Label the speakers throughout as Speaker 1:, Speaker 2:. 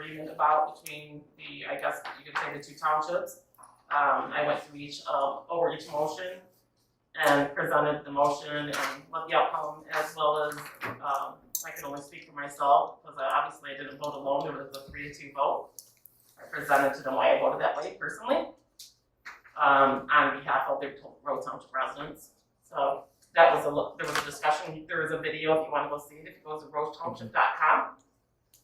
Speaker 1: agreement about between I guess you could say the two townships. I went through over each motion and presented the motion and what the outcome, as well as, I can only speak for myself, because obviously I didn't vote alone, it was a 3-2 vote. I presented to them why I voted that way personally, on behalf of the Rose Township residents. So that was there was a discussion, there was a video if you want to go see it, if you go to rosetownship.com.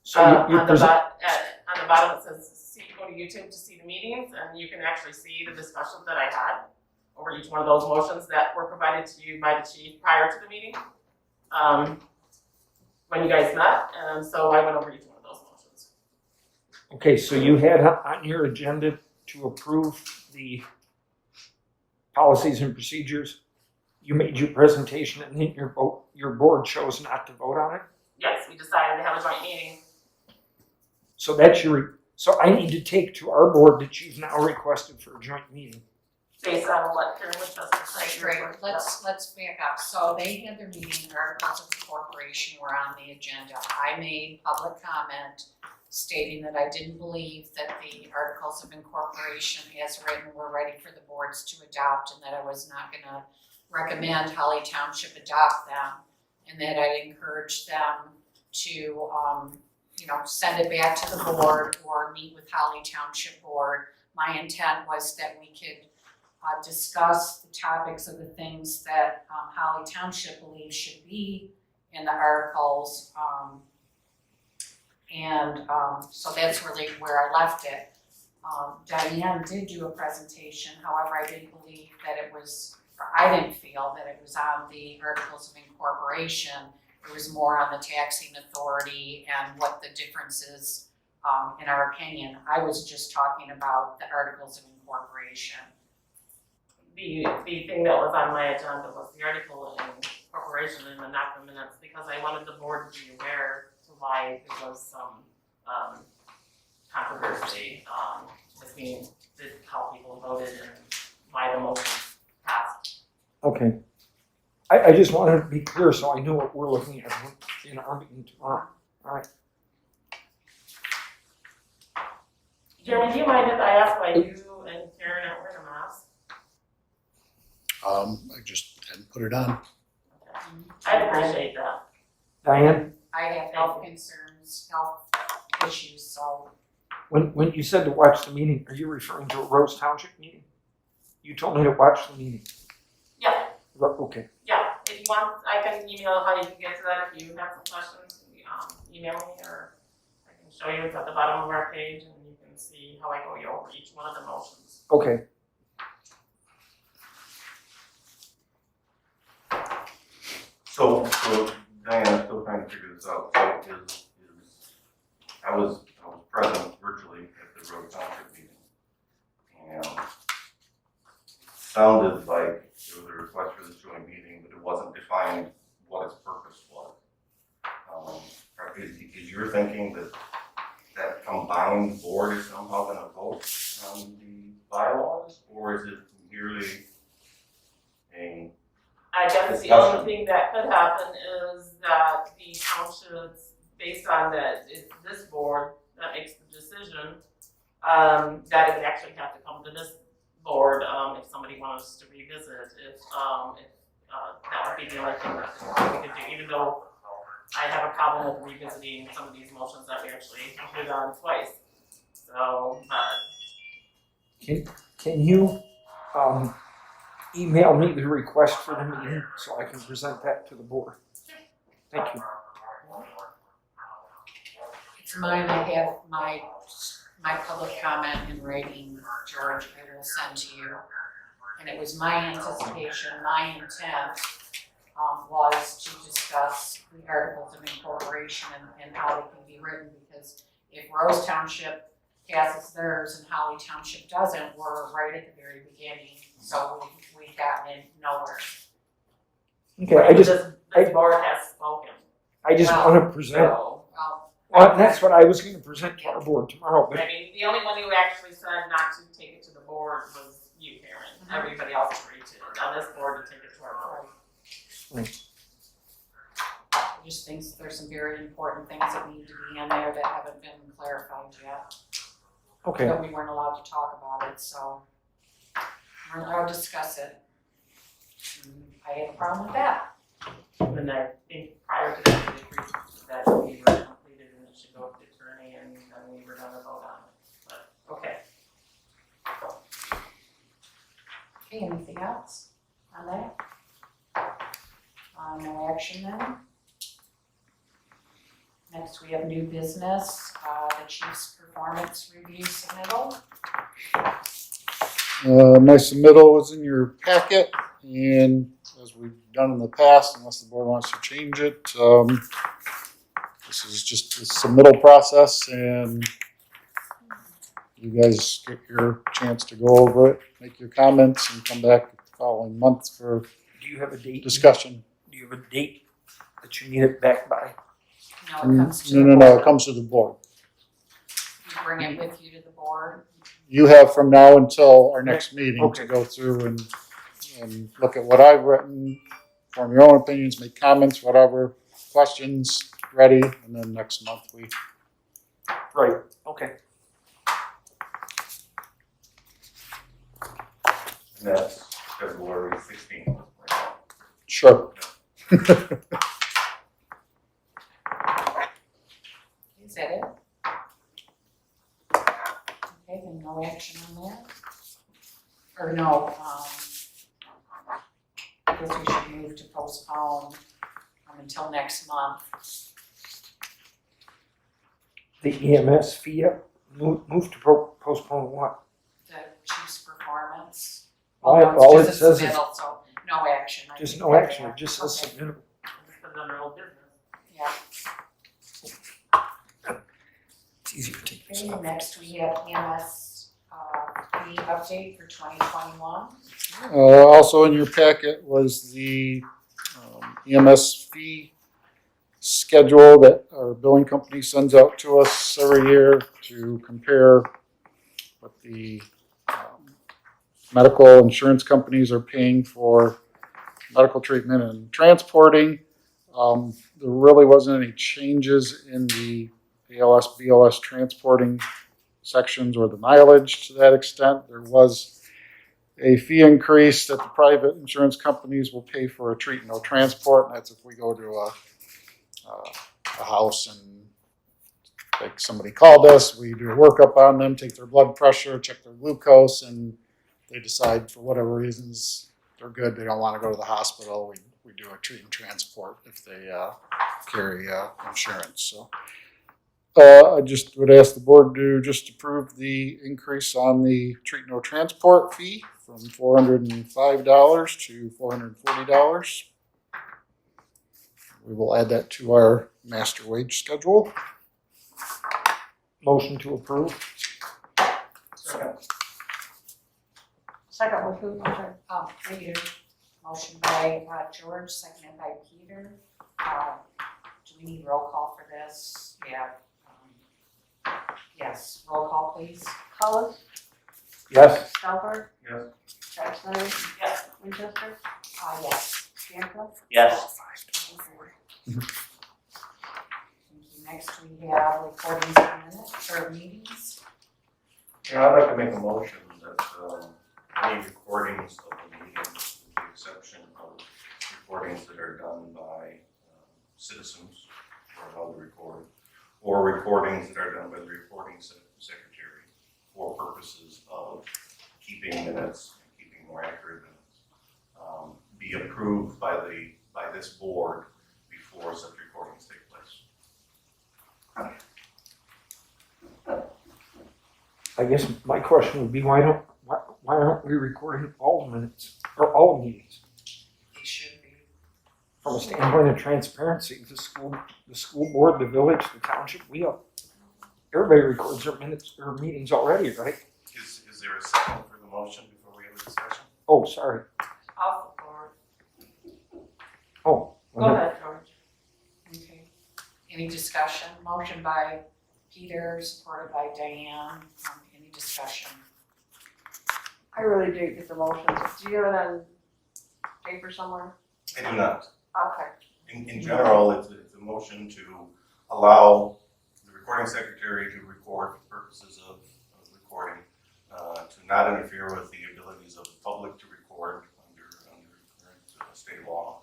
Speaker 2: So
Speaker 1: on the bottom it says, go to YouTube to see the meetings, and you can actually see the discussion that I had over each one of those motions that were provided to you by the chief prior to the meeting, when you guys met, and so I went over each one of those motions.
Speaker 2: okay, so you had on your agenda to approve the policies and procedures. You made your presentation, and then your board chose not to vote on it?
Speaker 1: Yes, we decided to have a joint meeting.
Speaker 2: So so I need to take to our board that you've now requested for a joint meeting.
Speaker 1: Based on what Karen was just saying.
Speaker 3: Great, let's back up. So they had their meeting, articles of incorporation were on the agenda. I made public comment stating that I didn't believe that the articles of incorporation as written were ready for the boards to adopt, and that I was not gonna recommend Holly Township adopt them, and that I'd encourage them to send it back to the board or meet with Holly Township board. My intent was that we could discuss the topics of the things that Holly Township believes should be in the articles. So that's really where I left it. Diane did do a presentation, however, I didn't believe that I didn't feel that it was on the articles of incorporation. It was more on the taxing authority and what the difference is in our opinion. I was just talking about the articles of incorporation.
Speaker 1: The thing that was on my agenda was the article in incorporation in the NOCFA minutes, because I wanted the board to be aware to why there was some controversy between how people voted and why the motion passed.
Speaker 2: Okay. I just wanted to be clear so I knew what we're looking at in our meeting tomorrow. All right.
Speaker 1: Jeremy, do you mind if I ask why you and Karen aren't wearing a mask?
Speaker 4: I just hadn't put it on.
Speaker 1: Okay. I appreciate that.
Speaker 2: Diane,
Speaker 3: I have health concerns, health issues, so.
Speaker 2: when you said to watch the meeting, are you referring to a Rose Township meeting? You told me to watch the meeting.
Speaker 1: Yeah.
Speaker 2: Okay.
Speaker 1: Yeah, if you want, I can email how you can get to that. If you have some questions, email me, or I can show you. It's at the bottom of our page, and you can see how I go over each one of the motions.
Speaker 2: Okay.
Speaker 5: So Diane, I'm still trying to figure this out. So I was present virtually at the Road Township meeting, and sounded like there was a request for this joint meeting, but it wasn't defined what its purpose was. Is your thinking that combined board is somehow going to vote on the bylaws, or is it merely a
Speaker 1: I guess the only thing that could happen is that the townships, based on that, it's this board that makes the decision, that it would actually have to come to this board if somebody wants to revisit. If that would be the only thing that we could do, even though I have a problem with revisiting some of these motions that we actually voted on twice. So,
Speaker 2: Can you email me the request for the meeting so I can present that to the board? Thank you.
Speaker 3: It's mine, I have my public comment in writing, George, I will send to you. And it was my anticipation, my intent was to discuss the articles of incorporation and how they can be written, because if Rose Township passes theirs and Holly Township doesn't, we're right at the very beginning, so we've gotten in nowhere.
Speaker 2: Okay,
Speaker 1: this board has spoken.
Speaker 2: I just want to present.
Speaker 3: Well,
Speaker 2: That's what I was going to present to our board tomorrow. But
Speaker 1: I mean, the only one who actually said not to take it to the board was you, Karen. Everybody else agreed to it. On this board to take it to our board.
Speaker 3: I just think there's some very important things that need to be in there that haven't been clarified yet.
Speaker 2: Okay,
Speaker 3: But we weren't allowed to talk about it, so we're not allowed to discuss it. I have a problem with that.
Speaker 1: And I think prior to that, we agreed that we were completed and it should go with the attorney and then we were gonna vote on it, but, okay.
Speaker 3: Okay, anything else on that? No action then. Next, we have new business, the chief's performance review submittal.
Speaker 4: My submittal was in your packet, and as we've done in the past, unless the board wants to change it, this is just the submittal process, and you guys get your chance to go over it, make your comments, and come back the following month for
Speaker 2: do you have a date?
Speaker 4: discussion.
Speaker 2: Do you have a date that you need it back by?
Speaker 3: No, it comes to the
Speaker 4: No,
Speaker 3: board.
Speaker 4: it comes to the board.
Speaker 3: You bring it with you to the board.
Speaker 4: You have from now until our next meeting to
Speaker 2: Okay.
Speaker 4: go through and look at what I've written, form your own opinions, make comments, whatever, questions, ready, and then next month we.
Speaker 2: Right, okay.
Speaker 5: And that's February 16th.
Speaker 4: Sure.
Speaker 3: Is that it? Okay, then no action on that? Or no, I guess we should move to postpone until next month.
Speaker 2: The EMS fee, move to postpone what?
Speaker 3: The chief's performance.
Speaker 2: All
Speaker 3: No, it's
Speaker 2: all it
Speaker 3: just a
Speaker 2: says is,
Speaker 3: submittal, so no action. I
Speaker 2: just
Speaker 3: think
Speaker 2: no
Speaker 3: that-
Speaker 2: action, it just says
Speaker 3: Okay.
Speaker 2: submittal.
Speaker 1: Just put it under old business.
Speaker 3: Yeah,
Speaker 2: It's easier to take this
Speaker 3: okay,
Speaker 2: off.
Speaker 3: next we have EMS, fee update for 2021.
Speaker 4: Also in your packet was the EMS fee schedule that our billing company sends out to us every year to compare what the medical insurance companies are paying for medical treatment and transporting. There really wasn't any changes in the ALS, BLS transporting sections or the mileage to that extent. There was a fee increase that the private insurance companies will pay for a treat and no transport, and that's if we go to a house and like somebody called us, we do a workup on them, take their blood pressure, check their glucose, and they decide for whatever reasons they're good, they don't want to go to the hospital, we do a treat and transport if they carry insurance. So I just would ask the board to just approve the increase on the treat no transport fee from $405 to $440. We will add that to our master wage schedule.
Speaker 2: Motion to approve?
Speaker 6: Second one, who, I'm sorry.
Speaker 3: Peter, motion by George, seconded by Peter. Do we need roll call for this? Yeah. Yes, roll call please.
Speaker 6: Collis,
Speaker 2: Yes.
Speaker 6: Stelberg,
Speaker 5: Yes.
Speaker 6: Jackson,
Speaker 1: Yes.
Speaker 6: Winchester,
Speaker 3: Yes.
Speaker 6: Bianca,
Speaker 7: Yes.
Speaker 3: Thank you. Next we have recordings of minutes or meetings.
Speaker 5: Yeah, I'd like to make a motion that any recordings of the meetings, with the exception of recordings that are done by citizens who are allowed to record, or recordings that are done by the recording secretary for purposes of keeping minutes and keeping more accurate minutes, be approved by this board before such recordings take place.
Speaker 2: I guess my question would be, why aren't we recording all minutes, or all meetings?
Speaker 3: They should be.
Speaker 2: From a standpoint of transparency, the school board, the village, the township, everybody records their minutes, or meetings already, right?
Speaker 5: Is there a second for the motion before we have a discussion?
Speaker 2: Oh, sorry.
Speaker 1: I'll support.
Speaker 2: Oh.
Speaker 1: Go ahead, George.
Speaker 3: Okay. Any discussion? Motion by Peter, supported by Diane. Any discussion?
Speaker 6: I really did get the motions. Do you have it on paper somewhere?
Speaker 5: I do not.
Speaker 6: Okay.
Speaker 5: In general, it's a motion to allow the recording secretary to record for purposes of recording, to not interfere with the abilities of the public to record under current state law,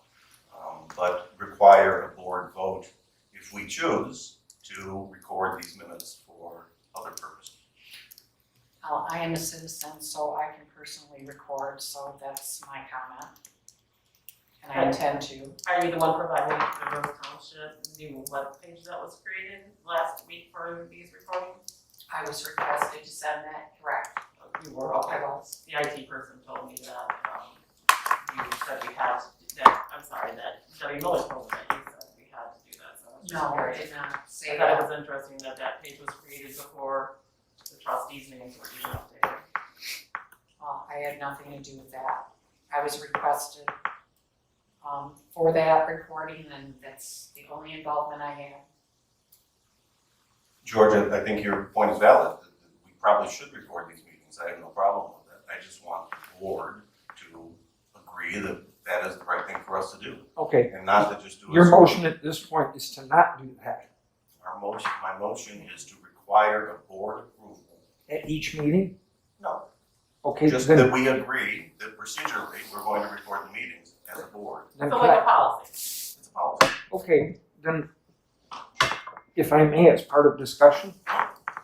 Speaker 5: but require a board vote if we choose to record these minutes for other purposes.
Speaker 3: I am a citizen, so I can personally record, so that's my comment. And I intend to.
Speaker 1: Are you the one providing the Rose Township new webpage that was created last week for these recordings?
Speaker 3: I was requested to send that, correct?
Speaker 1: You were, okay.
Speaker 3: I was.
Speaker 1: The IT person told me that, you said we had, that, I'm sorry, that Debbie Miller told me that you said we had to do that, so I was just
Speaker 3: No, I
Speaker 1: curious.
Speaker 3: did not say
Speaker 1: I thought
Speaker 3: that.
Speaker 1: it was interesting that that page was created before the trustees' names were even updated.
Speaker 3: Well, I had nothing to do with that. I was requested for that recording, and that's the only involvement I had.
Speaker 5: George, I think your point is valid. We probably should record these meetings. I have no problem with that. I just want the board to agree that that is the right thing for us to do,
Speaker 2: Okay,
Speaker 5: and not to just do it.
Speaker 2: your motion at this point is to not do that
Speaker 5: My motion is to require a board approval.
Speaker 2: at each meeting?
Speaker 5: No,
Speaker 2: Okay,
Speaker 5: just
Speaker 2: then,
Speaker 5: that we agree that procedurally, we're going to record the meetings as a board.
Speaker 2: then
Speaker 1: So
Speaker 2: can
Speaker 1: like
Speaker 2: I-
Speaker 1: a policy.
Speaker 5: It's a policy.
Speaker 2: okay, then, if I may, as part of discussion,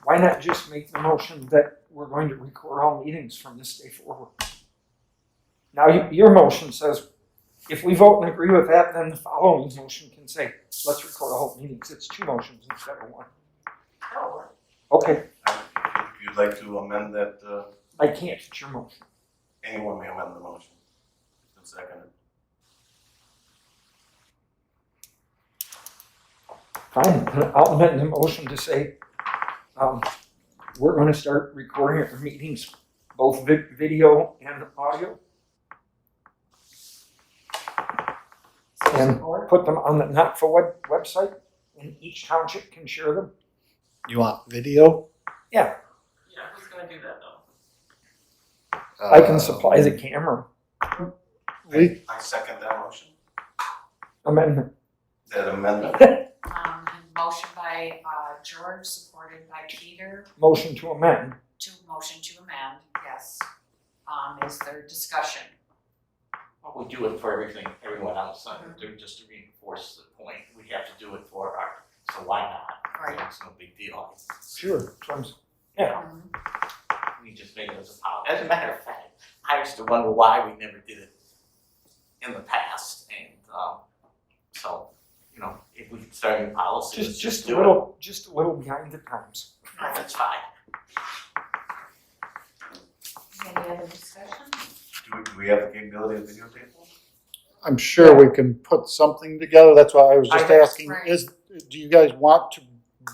Speaker 2: why not just make the motion that we're going to record all meetings from this day forward? Now, your motion says, if we vote and agree with that, then the following motion can say, let's record all meetings. It's two motions instead of one.
Speaker 1: That'll work.
Speaker 2: Okay,
Speaker 5: If you'd like to amend that,
Speaker 2: I can't, it's your motion.
Speaker 5: anyone may amend the motion. And second it.
Speaker 2: Fine, I'll amend the motion to say, we're gonna start recording our meetings, both video and audio, And-
Speaker 3: Support?
Speaker 2: put them on the NOCFA website, and each township can share them.
Speaker 4: You want video?
Speaker 1: Yeah, who's gonna do that though?
Speaker 2: I can supply the camera
Speaker 4: We,
Speaker 5: I second that motion,
Speaker 2: amendment.
Speaker 5: that amendment.
Speaker 3: And motion by George, supported by Peter,
Speaker 2: Motion to amend.
Speaker 3: motion to amend, yes. Is there discussion?
Speaker 7: Well, we do it for everyone else, just to reinforce the point, we have to do it for our, so why not?
Speaker 3: Right.
Speaker 7: It's no big deal.
Speaker 2: Sure.
Speaker 7: We just make it as a policy. As a matter of fact, I used to wonder why we never did it in the past, and, so, you know, if we start a policy, let's
Speaker 2: Just a
Speaker 7: do
Speaker 2: little behind the times.
Speaker 7: it. That's fine.
Speaker 3: Any other discussion?
Speaker 5: Do we have the capability of videotaping?
Speaker 4: I'm sure we can put something together. That's why I was just asking,
Speaker 3: Right.
Speaker 4: do you guys want to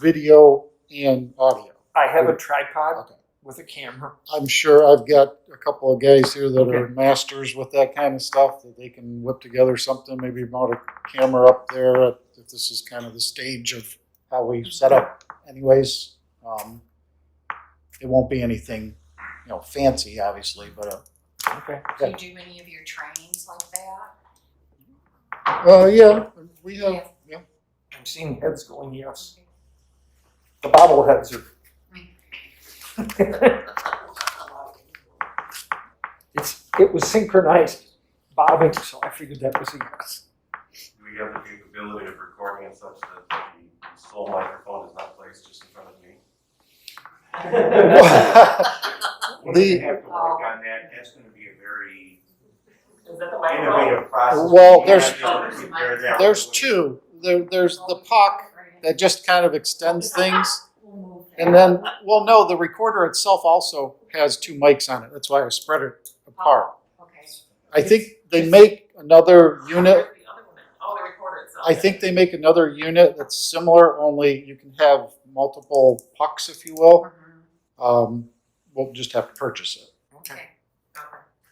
Speaker 4: video and audio?
Speaker 2: I have a tripod
Speaker 4: Okay.
Speaker 2: with a camera.
Speaker 4: I'm sure I've got a couple of guys here that are
Speaker 2: Okay.
Speaker 4: masters with that kind of stuff, that they can whip together something, maybe mount a camera up there, if this is kind of the stage of how we set up anyways. It won't be anything, fancy, obviously, but,
Speaker 2: Okay.
Speaker 3: Do you do any of your trainings like that?
Speaker 4: yeah, we have, yeah.
Speaker 2: I'm seeing heads going yes. The bobbleheads are. It was synchronized bobbing, so I figured that was a yes.
Speaker 5: Do we have the capability of recording in such that the sole microphone is not placed just in front of me?
Speaker 8: We're
Speaker 4: The-
Speaker 8: gonna have to work on that, that's gonna be a very
Speaker 1: Is that the microphone?
Speaker 8: innovative process.
Speaker 4: Well,
Speaker 8: We
Speaker 4: there's-
Speaker 8: have to prepare that.
Speaker 4: There's two. There's the puck that just kind of extends things. And then, well, no, the recorder itself also has two mics on it. That's why I spread it apart.
Speaker 3: Okay.
Speaker 4: I think they make another unit.
Speaker 1: The other one, oh, the recorder itself.
Speaker 4: I think they make another unit that's similar, only you can have multiple pucks, if you will. We'll just have to purchase it.
Speaker 2: Okay.
Speaker 1: Okay.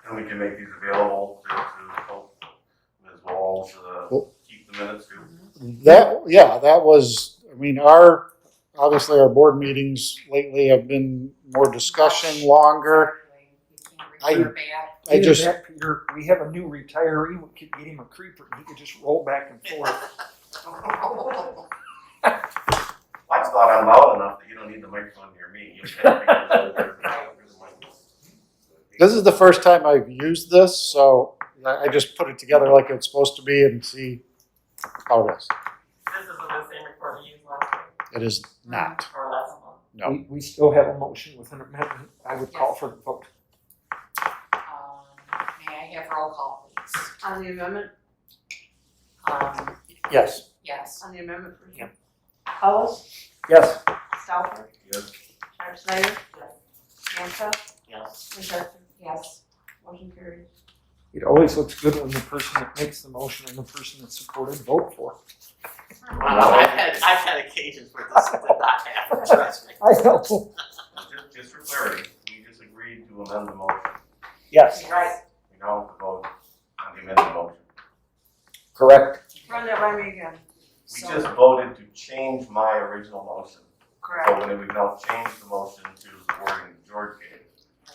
Speaker 5: And we can make these available to help Ms. Walls
Speaker 4: Well-
Speaker 5: keep the minutes too.
Speaker 4: That was, obviously our board meetings lately have been more discussion, longer. I-
Speaker 3: You can't refer back.
Speaker 4: I just,
Speaker 2: Either that, Peter, we have a new retiree, we could get him a creeper, and he could just roll back and forth.
Speaker 5: I thought I'm loud enough that you don't need the microphone near me. You can't because there's a mic.
Speaker 4: This is the first time I've used this, so I just put it together like it's supposed to be and see how it is.
Speaker 1: This isn't the same recorder you used last week,
Speaker 4: It is not,
Speaker 1: or last month.
Speaker 4: no.
Speaker 2: We still have a motion with an amendment. I would call for the vote.
Speaker 3: May I have roll call, please?
Speaker 6: On the amendment,
Speaker 2: Yes.
Speaker 3: Yes.
Speaker 6: on the amendment for
Speaker 2: Yep.
Speaker 6: Hollis,
Speaker 2: Yes.
Speaker 6: Stouffer,
Speaker 5: Yes.
Speaker 6: Shar Snyder, Hancock,
Speaker 7: Yes.
Speaker 6: Winchester,
Speaker 3: Yes.
Speaker 6: motion carries.
Speaker 2: It always looks good when the person that makes the motion and the person that's supported vote for it.
Speaker 7: I've had occasions where this did not happen, trust me.
Speaker 2: I know.
Speaker 5: Just for clarity, we just agreed to amend the motion.
Speaker 2: Yes,
Speaker 1: Right.
Speaker 5: We now have to vote on the amended motion.
Speaker 2: correct.
Speaker 6: Run that by me again.
Speaker 5: We just voted to change my original motion.
Speaker 6: Correct.
Speaker 5: So when we've now changed the motion to the wording that George gave,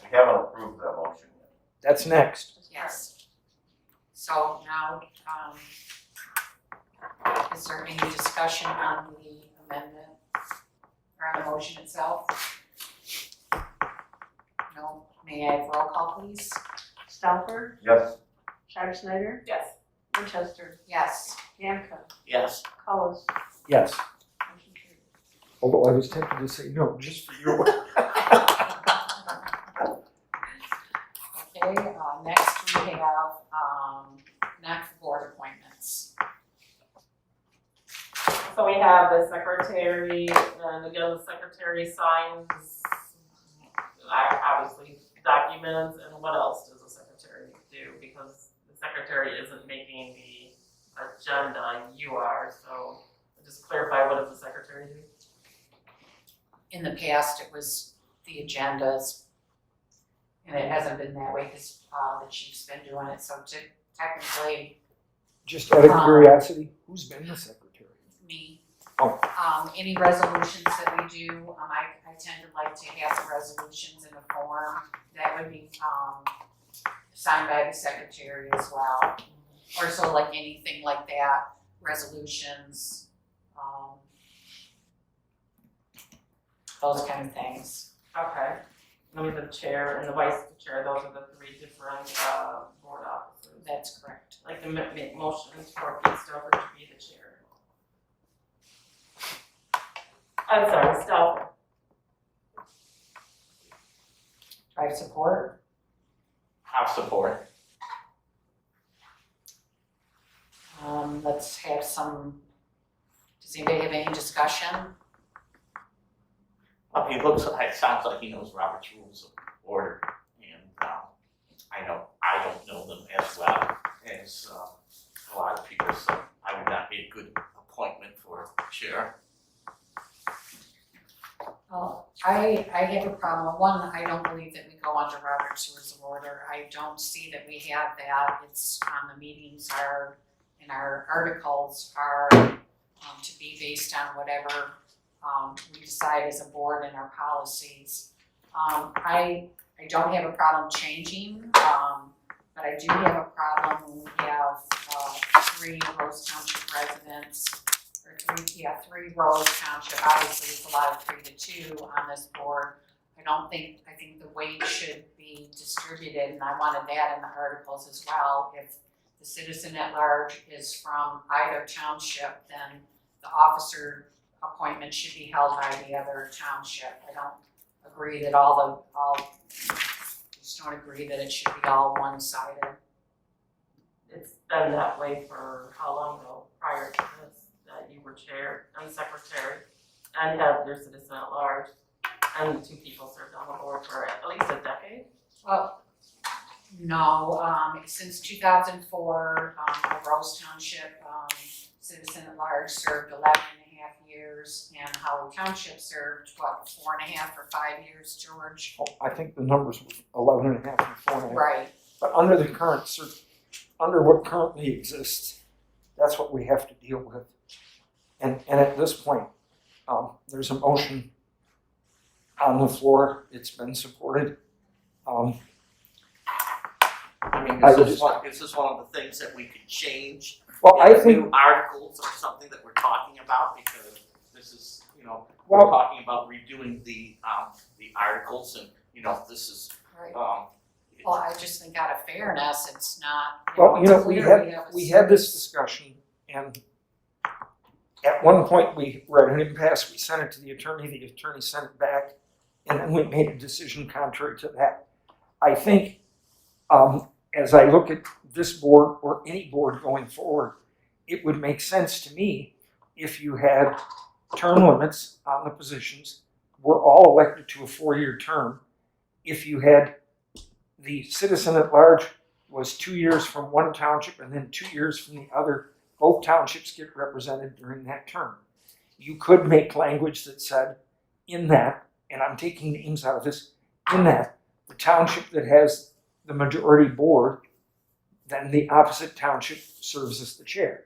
Speaker 5: we haven't approved that motion yet.
Speaker 2: That's next.
Speaker 3: Yes. So now, is there any discussion on the amendment or on the motion itself? No. May I have roll call, please?
Speaker 6: Stouffer,
Speaker 5: Yes.
Speaker 6: Shar Snyder,
Speaker 1: Yes.
Speaker 6: Winchester,
Speaker 3: Yes.
Speaker 6: Hancock,
Speaker 7: Yes.
Speaker 6: Hollis,
Speaker 2: Yes.
Speaker 6: motion carries.
Speaker 2: Although I was tempted to say no, just for you.
Speaker 3: Okay, next we have, NOCFA board appointments.
Speaker 1: So we have the secretary, and again, the secretary signs, obviously, documents, and what else does the secretary do? Because the secretary isn't making the agenda, you are, so just clarify, what does the secretary do?
Speaker 3: In the past, it was the agendas, and it hasn't been that way because, the chief's been doing it, so technically,
Speaker 2: Just out of curiosity, who's been the secretary?
Speaker 3: me.
Speaker 2: Oh.
Speaker 3: Any resolutions that we do, I tend to like to have the resolutions in a form that would be, signed by the secretary as well. Or so like anything like that, resolutions, those kind of things.
Speaker 1: Okay. Then we have the chair and the vice chair, those are the three different, board officers.
Speaker 3: That's correct.
Speaker 1: Like to make motions for Pete Stover to be the chair. I'm sorry, Stover.
Speaker 3: Do I have support?
Speaker 7: I'll support.
Speaker 3: Let's have some, does anybody have any discussion?
Speaker 7: Well, he looks, it sounds like he knows Robert's Rules of Order, and I don't know them as well as a lot of people, so I would not be a good appointment for chair.
Speaker 3: Well, I have a problem. One, I don't believe that we go under Robert's Rules of Order. I don't see that we have that. It's on the meetings are, and our articles are to be based on whatever we decide as a board in our policies. I don't have a problem changing, but I do have a problem when we have 3 Rose Township residents, or 3 Rose Township, obviously it's a lot of 3 to 2 on this board. I think the weight should be distributed, and I wanted that in the articles as well. If the citizen at large is from either township, then the officer appointment should be held by the other township. I don't agree that just don't agree that it should be all one-sided.
Speaker 1: It's been that way for how long ago, prior to this, that you were chair and secretary and had your citizen at large, and 2 people served on the board for at least a decade?
Speaker 3: Well, no, since 2004, the Rose Township citizen at large served 11.5 years, and Howard Township served, 4.5 or 5 years, George?
Speaker 2: I think the numbers were 11 and a half and 4.5.
Speaker 3: Right.
Speaker 2: But under the current, under what currently exists, that's what we have to deal with. And at this point, there's a motion on the floor. It's been supported.
Speaker 7: I mean,
Speaker 2: I
Speaker 7: is
Speaker 2: would
Speaker 7: this one of the things that we could change?
Speaker 2: Well, I
Speaker 7: in the
Speaker 2: think
Speaker 7: new articles or something that we're talking about, because this is, we're
Speaker 2: Well,
Speaker 7: talking about redoing the articles and, this is,
Speaker 3: Right.
Speaker 7: um,
Speaker 3: Well, I just think out of fairness, it's not,
Speaker 2: well,
Speaker 3: it's clear
Speaker 2: we had this discussion, and at one point we're at an impasse. We sent it to the attorney sent it back, and then we made a decision contrary to that. I think, as I look at this board or any board going forward, it would make sense to me if you had term limits on the positions. We're all elected to a 4-year term. If you had the citizen at large was 2 years from one township and then 2 years from the other, both townships get represented during that term. You could make language that said in that, and I'm taking names out of this, in that the township that has the majority board, then the opposite township serves as the chair.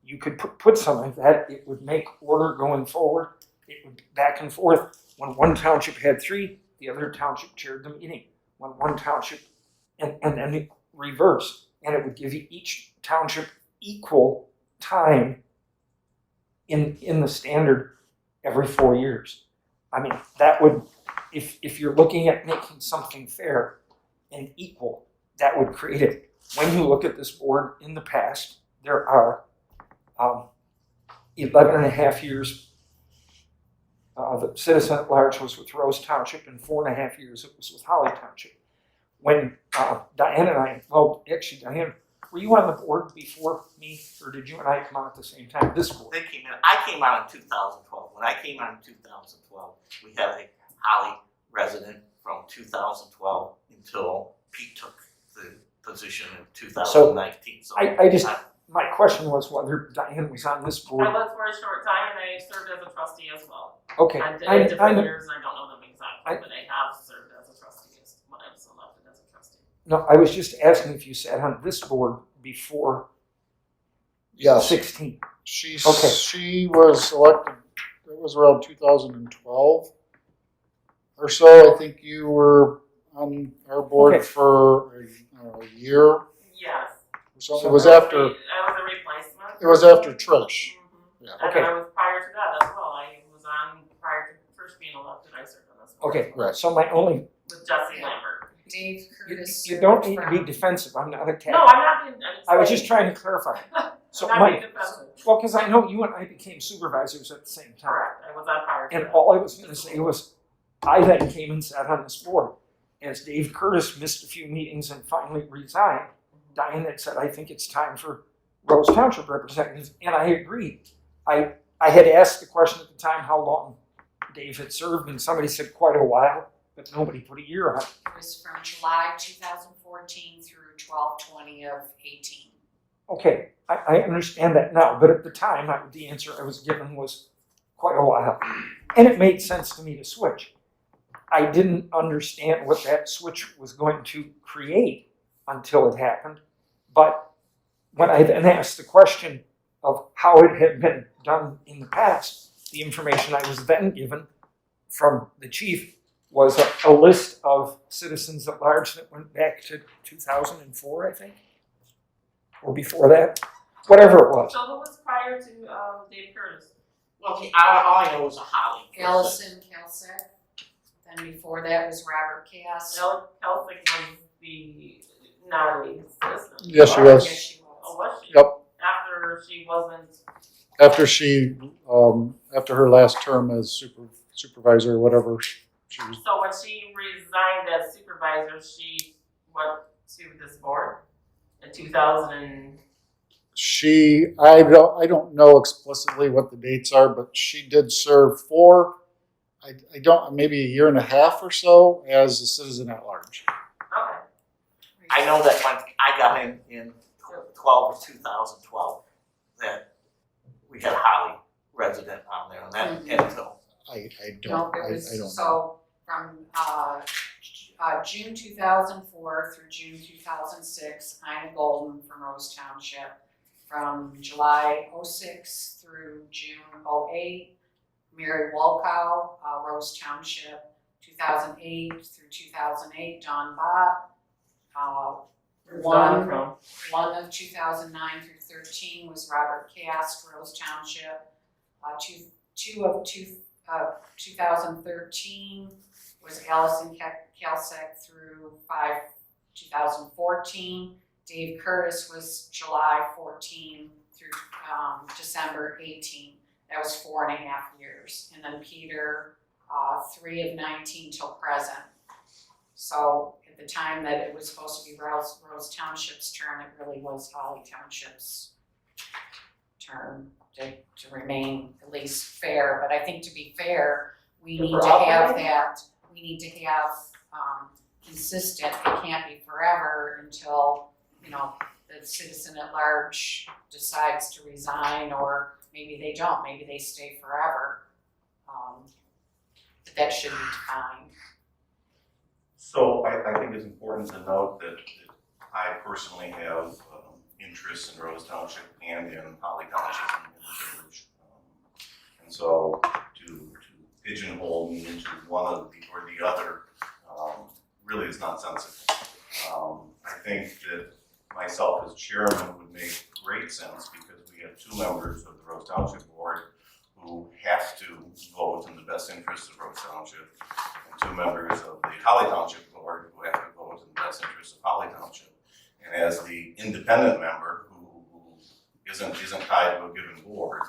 Speaker 2: You could put something like that. It would make order going forward. It would back and forth. When one township had 3, the other township chaired the meeting. When one township, and then reverse, and it would give each township equal time in the standard every 4 years. I mean, that would, if you're looking at making something fair and equal, that would create it. When you look at this board in the past, there are 11 and a half years. The citizen at large was with Rose Township, and 4.5 years it was with Holly Township. When Diane and I, well, actually, Diane, were you on the board before me, or did you and I come on at the same time? This board.
Speaker 7: they came in, I came on in 2012. When I came on in 2012, we had a Holly resident from 2012 until Pete took the position in 2019. So
Speaker 2: I just, my question was whether Diane was on this board.
Speaker 1: I was for a short time and I served as a trustee as well.
Speaker 2: Okay,
Speaker 1: I did
Speaker 2: I
Speaker 1: different
Speaker 2: know.
Speaker 1: years, I don't know them exactly, but I have served as a trustee when I was elected as a trustee.
Speaker 2: No, I was just asking if you sat on this board before
Speaker 4: Yes.
Speaker 2: 16.
Speaker 4: She
Speaker 2: Okay.
Speaker 4: was elected, it was around 2012 or so. I think you were on our board
Speaker 2: Okay.
Speaker 4: for a year or
Speaker 1: Yes.
Speaker 4: something. It was after,
Speaker 1: I was a replacement.
Speaker 4: it was after Trish.
Speaker 1: Mhm.
Speaker 4: Yeah.
Speaker 1: And
Speaker 2: Okay.
Speaker 1: I was prior to that as well, I was on, prior to first being elected, I served on this board.
Speaker 2: Okay,
Speaker 4: Right.
Speaker 2: so my only,
Speaker 1: With Jesse Lambert.
Speaker 3: Dave Curtis.
Speaker 2: you don't need to
Speaker 3: served
Speaker 2: be defensive, I'm not attacking.
Speaker 1: No, I'm not being, I'm
Speaker 2: I was
Speaker 1: saying-
Speaker 2: just trying to clarify. So
Speaker 1: I'm not being
Speaker 2: Mike,
Speaker 1: defensive.
Speaker 2: well, because I know you and I became supervisors at the same time.
Speaker 1: Correct, I was on prior to
Speaker 2: And
Speaker 1: that.
Speaker 2: all I was gonna say was, I then came and sat on this board. As Dave Curtis missed a few meetings and finally resigned, Diane had said, I think it's time for Rose Township representatives, and I agreed. I had asked the question at the time how long Dave had served, and somebody said quite a while, but nobody put a year on it.
Speaker 3: It was from July 2014 through 12/20 of 18.
Speaker 2: Okay, I understand that now, but at the time, the answer I was given was quite a while. And it made sense to me to switch. I didn't understand what that switch was going to create until it happened. But when I then asked the question of how it had been done in the past, the information I was then given from the chief was a list of citizens at large that went back to 2004, I think, or before that, whatever it was.
Speaker 1: So who was prior to Dave Curtis?
Speaker 7: well, all I know is a Holly. person.
Speaker 3: Allison Kelsick. Then before that was Robert Cass.
Speaker 1: Kelsick was the not a citizen.
Speaker 4: Yes, she
Speaker 1: Or-
Speaker 4: was.
Speaker 3: Yes, she was.
Speaker 1: Oh, was she?
Speaker 4: Yep.
Speaker 1: After she wasn't,
Speaker 4: After after her last term as supervisor or whatever, she was,
Speaker 1: so when she resigned as supervisor, she went to this board in 2000
Speaker 4: I don't know explicitly what the dates are, but she did serve for, I don't, maybe a year and a half or so as a citizen at large.
Speaker 1: okay.
Speaker 7: I know that when I got in 2012, that we had Holly resident on there, and that until
Speaker 4: I
Speaker 3: No,
Speaker 4: don't,
Speaker 3: it
Speaker 4: I
Speaker 3: was,
Speaker 4: don't know.
Speaker 3: so from June 2004 through June 2006, Ina Golden from Rose Township. From July 06 through June 08, Mary Walkow, Rose Township. 2008 through 2008, Don Bott.
Speaker 1: Where's Don from?
Speaker 3: One of 2009 through 13 was Robert Cass, Rose Township. Two of of 2013 was Allison Kalsek through 2014. Dave Curtis was July 14 through December 18. That was 4.5 years. And then Peter, 3 of 19 till present. So at the time that it was supposed to be Rose Township's term, it really was Holly Township's term to remain at least fair. But I think to be fair, we need to have that, we need to have consistent, it can't be forever until, you know, the citizen at large decides to resign, or maybe they don't, maybe they stay forever. But that should be defined.
Speaker 5: So I think it's important to note that I personally have interests in Rose Township and in Holly Township in the village. And so to pigeonhole me into one of the or the other really is nonsensical. I think that myself as chairman would make great sense because we have 2 members of the Rose Township Board who have to vote in the best interest of Rose Township, and 2 members of the Holly Township Board who have to vote in the best interest of Holly Township. And as the independent member who isn't tied to a given board,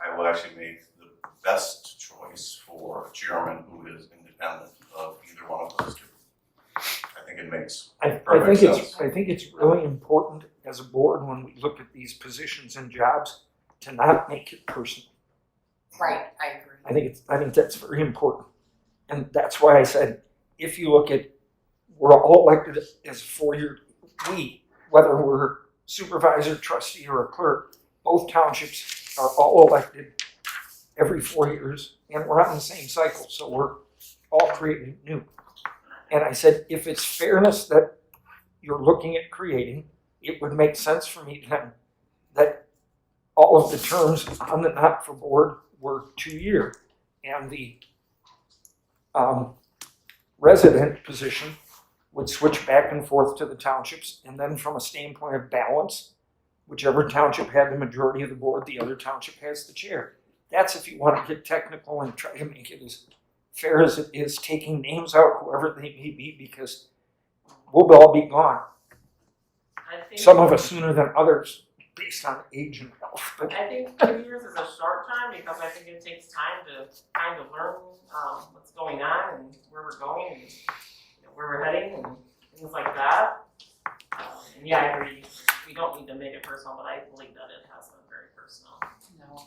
Speaker 5: I will actually make the best choice for a chairman who is independent of either one of those 2. I think it makes perfect sense.
Speaker 2: I think it's really important as a board when we look at these positions and jobs to not make it personal.
Speaker 3: Right, I agree.
Speaker 2: I think that's very important. And that's why I said, if you look at, we're all elected as 4-year, whether we're supervisor, trustee, or a clerk, both townships are all elected every 4 years, and we're on the same cycle, so we're all created new. And I said, if it's fairness that you're looking at creating, it would make sense for me then that all of the terms on the NOCFA board were 2-year, and the resident position would switch back and forth to the townships, and then from a standpoint of balance, whichever township had the majority of the board, the other township has the chair. That's if you want to get technical and try to make it as fair as it is, taking names out, whoever they may be, because we'll all be gone.
Speaker 1: I think,
Speaker 2: Some of us sooner than others, based on age and health. But
Speaker 1: I think 2 years is a short time because I think it takes time to kind of learn what's going on and where we're going and where we're heading and things like that. And yeah, I agree. We don't need to make it personal, but I believe that it has been very personal.
Speaker 3: No,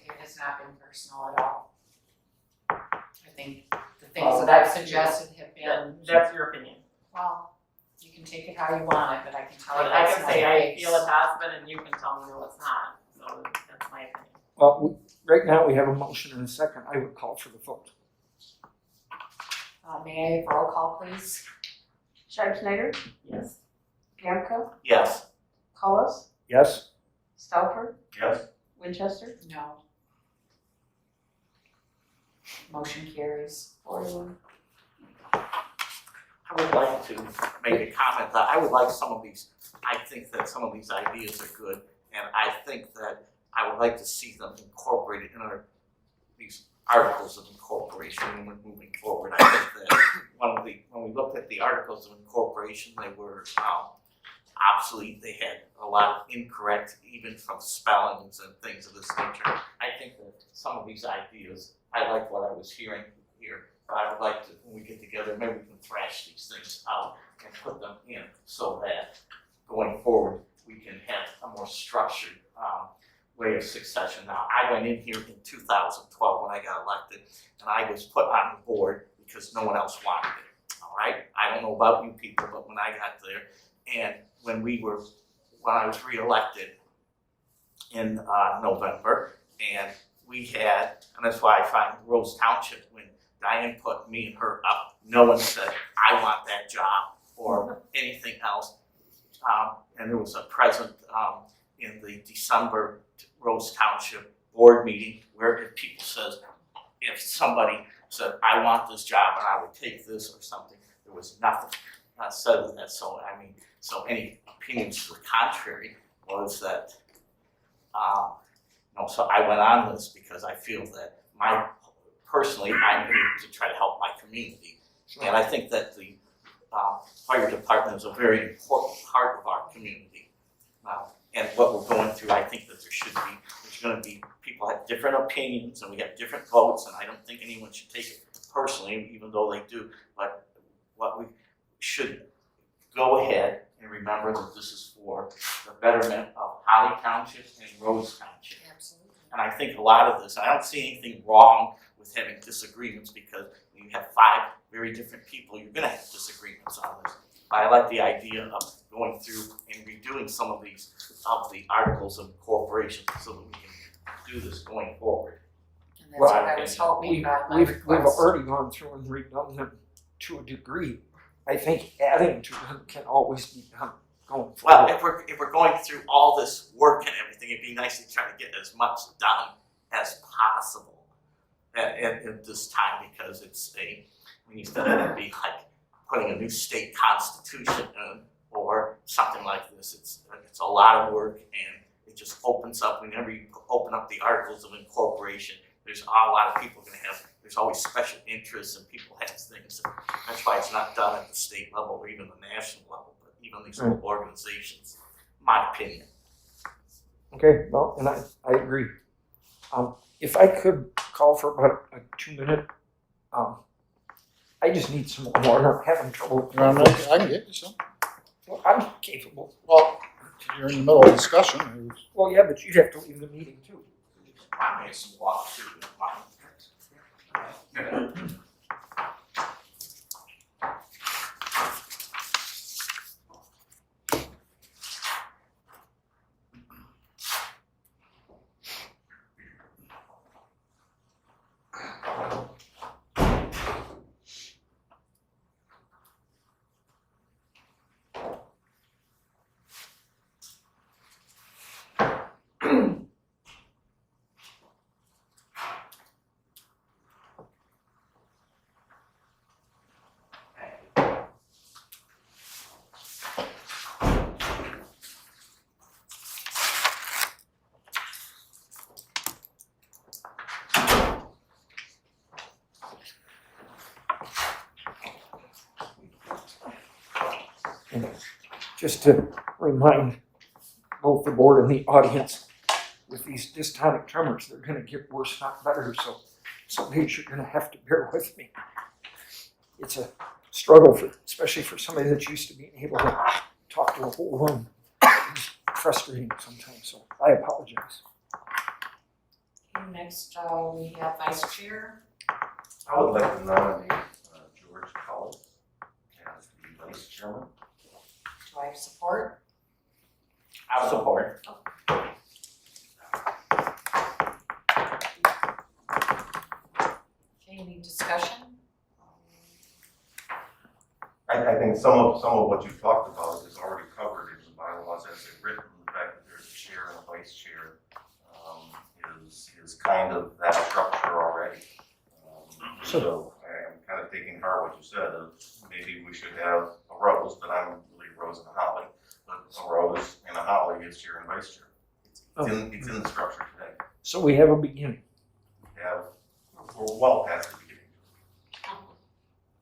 Speaker 3: it has not been personal at all. I think the things that I've suggested have been,
Speaker 1: That's your opinion.
Speaker 3: well, you can take it how you want it, but I can tell you
Speaker 1: But I
Speaker 3: that's
Speaker 1: can
Speaker 3: not
Speaker 1: say
Speaker 3: the
Speaker 1: I
Speaker 3: case.
Speaker 1: feel it has been and you can tell me no, it's not. So that's my opinion.
Speaker 2: well, right now we have a motion and a second. I would call for the vote.
Speaker 3: May I have roll call, please?
Speaker 6: Scheib-Snyder,
Speaker 1: Yes.
Speaker 6: Gamka,
Speaker 7: Yes.
Speaker 6: Collis,
Speaker 2: Yes?
Speaker 6: Stauffer,
Speaker 5: Yes?
Speaker 6: Winchester.
Speaker 3: No. Motion carries 4-1.
Speaker 7: I would like to make a comment that I would like some of these, I think that some of these ideas are good, and I think that I would like to see them incorporated in these articles of incorporation when we're moving forward. I think that when we looked at the articles of incorporation, they were obsolete. They had a lot of incorrect, even from spellings and things of this nature. I think that some of these ideas, I like what I was hearing here. I would like to, when we get together, maybe we can thrash these things out and put them in so that going forward, we can have a more structured way of succession. Now, I went in here in 2012 when I got elected, and I was put on the board because no one else wanted it, all right? I don't know about you people, but when I got there, and when I was reelected in November, and we had, and that's why I find Rose Township, when Diane put me and her up, no one said, I want that job or anything else. And there was a present in the December Rose Township board meeting where if people says, if somebody said, I want this job and I would take this or something, there was nothing said of that. So, I mean, so any opinions to the contrary was that, so I went on this because I feel that my personally, I'm here to try to help my community. And I think that the fire department is a very important part of our community. And what we're going through, I think that there's gonna be, people have different opinions and we have different votes, and I don't think anyone should take it personally, even though they do. But what we should go ahead and remember that this is for the betterment of Holly Township and Rose Township.
Speaker 3: Absolutely.
Speaker 7: And I think a lot of this, I don't see anything wrong with having disagreements, because when you have 5 very different people, you're gonna have disagreements on this. I like the idea of going through and redoing some of these, of the articles of incorporation, so that we can do this going forward.
Speaker 3: And that's what I was hoping
Speaker 2: We've
Speaker 3: by my request.
Speaker 2: already gone through and redone them to a degree. I think adding to them can always be done going
Speaker 7: Well,
Speaker 2: forward.
Speaker 7: if we're going through all this work and everything, it'd be nice to try to get as much done as possible at this time, because it's instead of it be like putting a new state constitution in or something like this, it's a lot of work, and it just opens up, whenever you open up the articles of incorporation, there's a lot of people there's always special interests and people have things. That's why it's not done at the state level or even the national level, but even these little organizations, my opinion.
Speaker 2: Okay, well, and I agree. If I could call for about a 2-minute, I just need some more water. I'm having trouble.
Speaker 4: I can get you some.
Speaker 2: Well, I'm capable.
Speaker 4: Well, you're in the middle of discussion.
Speaker 2: Well, yeah, but you'd have to leave the meeting too.
Speaker 7: I made some water too.
Speaker 2: Just to remind both the board and the audience, with these dystonic tremors, they're gonna get worse, not better, so some days you're gonna have to bear with me. It's a struggle, especially for somebody that's used to being able to talk to a whole room. It's frustrating sometimes, so I apologize.
Speaker 3: Okay, next, we have vice chair.
Speaker 5: I would like to nominate George Collins as the vice chairman.
Speaker 3: Do I have support?
Speaker 7: I'll support.
Speaker 3: Okay, any discussion?
Speaker 5: I think some of what you talked about is already covered in the bylaws as they're written. The fact that there's a chair and a vice chair is kind of that structure already. So I'm kind of taking heart what you said, of maybe we should have a Rose, but I'm really Rose and a Holly. But a Rose and a Holly is chair and vice chair. It's in the structure today.
Speaker 2: So we have a beginning.
Speaker 5: We're well past the beginning.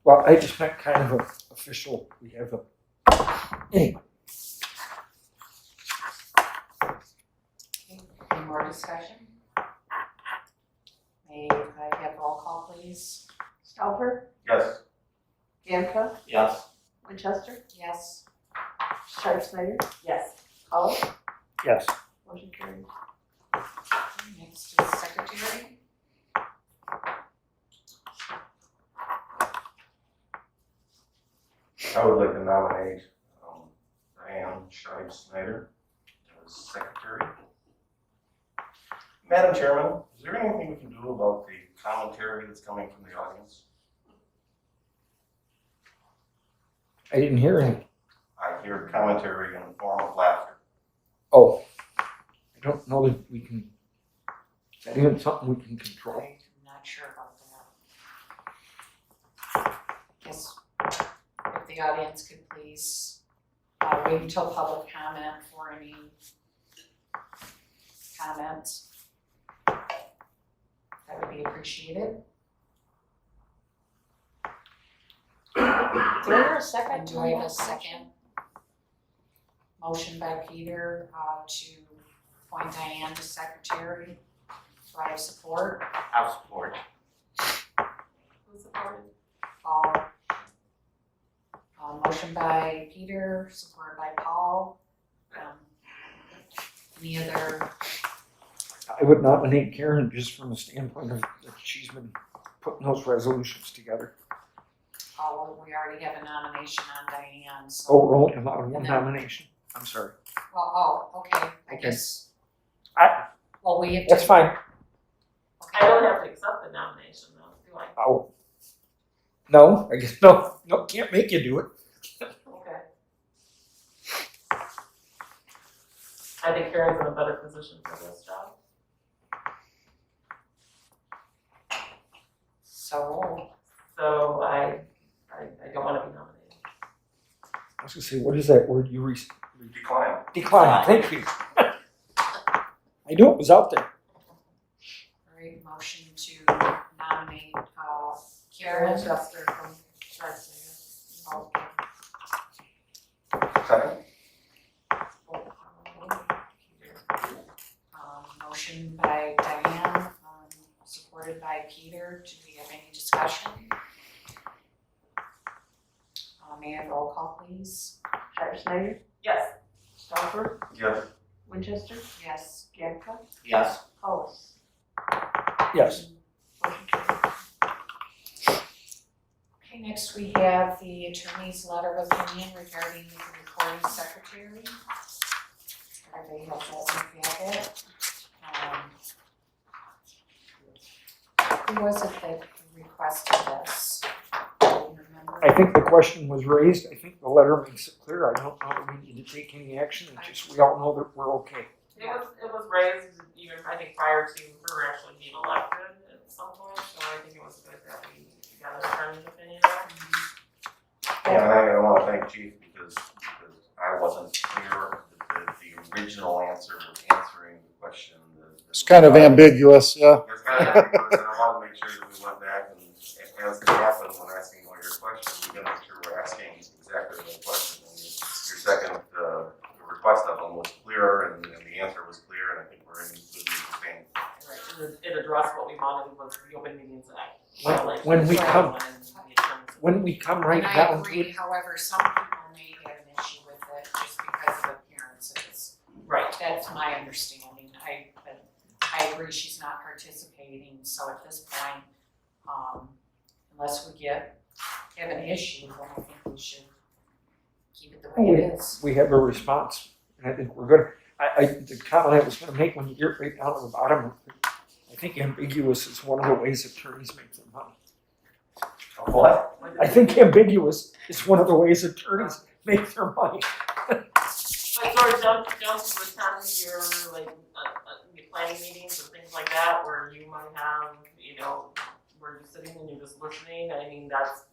Speaker 2: Well, I just meant kind of a official, we have a, anyway.
Speaker 3: Okay, any more discussion? May I have roll call, please?
Speaker 6: Stauffer,
Speaker 5: Yes.
Speaker 6: Gamka,
Speaker 7: Yes.
Speaker 6: Winchester,
Speaker 3: Yes.
Speaker 6: Sharp Snyder,
Speaker 1: Yes.
Speaker 6: Collins,
Speaker 2: Yes.
Speaker 6: motion carries.
Speaker 3: Okay, next is secretary.
Speaker 5: I would like to nominate Diane Scheib Snyder as secretary. Madam Chairman, is there anything we can do about the commentary that's coming from the audience?
Speaker 2: I didn't hear any.
Speaker 5: I hear commentary in the form of laughter.
Speaker 2: Oh, I don't know that we can, is that even something we can control?
Speaker 3: I'm not sure about that. Yes, if the audience could please wait until public comment for any comments. That would be appreciated.
Speaker 6: there a second?
Speaker 3: And do I have a second? Motion by Peter, to appoint Diane to secretary. Do I have support?
Speaker 7: I'll support.
Speaker 1: Who supported?
Speaker 3: Paul. Motion by Peter, supported by Paul. Any other,
Speaker 2: I would nominate Karen just from the standpoint of that she's been putting those resolutions together.
Speaker 3: we already have a nomination on Diane, so.
Speaker 2: Oh, we're only allowed one
Speaker 3: And then-
Speaker 2: nomination. I'm sorry.
Speaker 3: Well, okay, I
Speaker 2: Okay.
Speaker 3: guess,
Speaker 2: I,
Speaker 3: well, we have to.
Speaker 2: that's fine.
Speaker 1: I don't have to accept the nomination though, do I?
Speaker 2: Oh. No, I guess, no, can't make you do it.
Speaker 1: Okay. I think Karen's in a better position for this job.
Speaker 3: So,
Speaker 1: So I don't wanna be nominated.
Speaker 2: I was gonna say, what is that word you
Speaker 5: Decline.
Speaker 2: decline? Thank you. I knew it was out there.
Speaker 3: alright, motion to nominate, Karen.
Speaker 1: Chester from Chester.
Speaker 3: Okay.
Speaker 5: Second?
Speaker 3: Motion by Diane, supported by Peter. Do we have any discussion? May I have roll call, please?
Speaker 6: Snyder,
Speaker 1: Yes.
Speaker 6: Stouffer,
Speaker 5: Yes.
Speaker 6: Winchester,
Speaker 3: Yes.
Speaker 6: Gamka,
Speaker 7: Yes.
Speaker 6: Hollis.
Speaker 2: Yes.
Speaker 6: Motion carried.
Speaker 3: Okay, next we have the attorney's letter of opinion regarding the recording secretary. Everybody has that in the packet. Who was it that requested this? Do you remember?
Speaker 2: I think the question was raised. I think the letter makes it clear. I don't know that we need to take any action. It's just, we all know that we're okay.
Speaker 1: It was raised even, I think, prior to her actually being elected at some point, so I think it was good that we got an attorney's opinion.
Speaker 5: Yeah, and I wanna thank Chief because I wasn't clear that the original answer was answering the question.
Speaker 4: It's kind of ambiguous, yeah.
Speaker 5: It's kind of ambiguous, and I wanted to make sure that we went back and, as can happen when asking all your questions, we gotta make sure we're asking exactly the question. And your second, request of them was clearer and the answer was clear, and I think we're in good thing.
Speaker 1: Right, it addressed what we wanted was the Open Meetings Act.
Speaker 2: When we come-
Speaker 1: When
Speaker 2: When we come right
Speaker 3: And I
Speaker 2: down to
Speaker 3: agree,
Speaker 2: it,
Speaker 3: however, some people may have an issue with it just because of appearances.
Speaker 1: Right,
Speaker 3: That's my understanding. I agree she's not participating, so at this point, unless we have an issue, then I think we should keep it the way it is.
Speaker 2: we have a response, and I think we're good. The comment I was gonna make when you get right down to the bottom, I think ambiguous is one of the ways attorneys make their money.
Speaker 5: What?
Speaker 2: I think ambiguous is one of the ways attorneys make their money.
Speaker 1: but George, don't you attend your your planning meetings and things like that, where you might have, where you're sitting and you're just listening? I mean, that's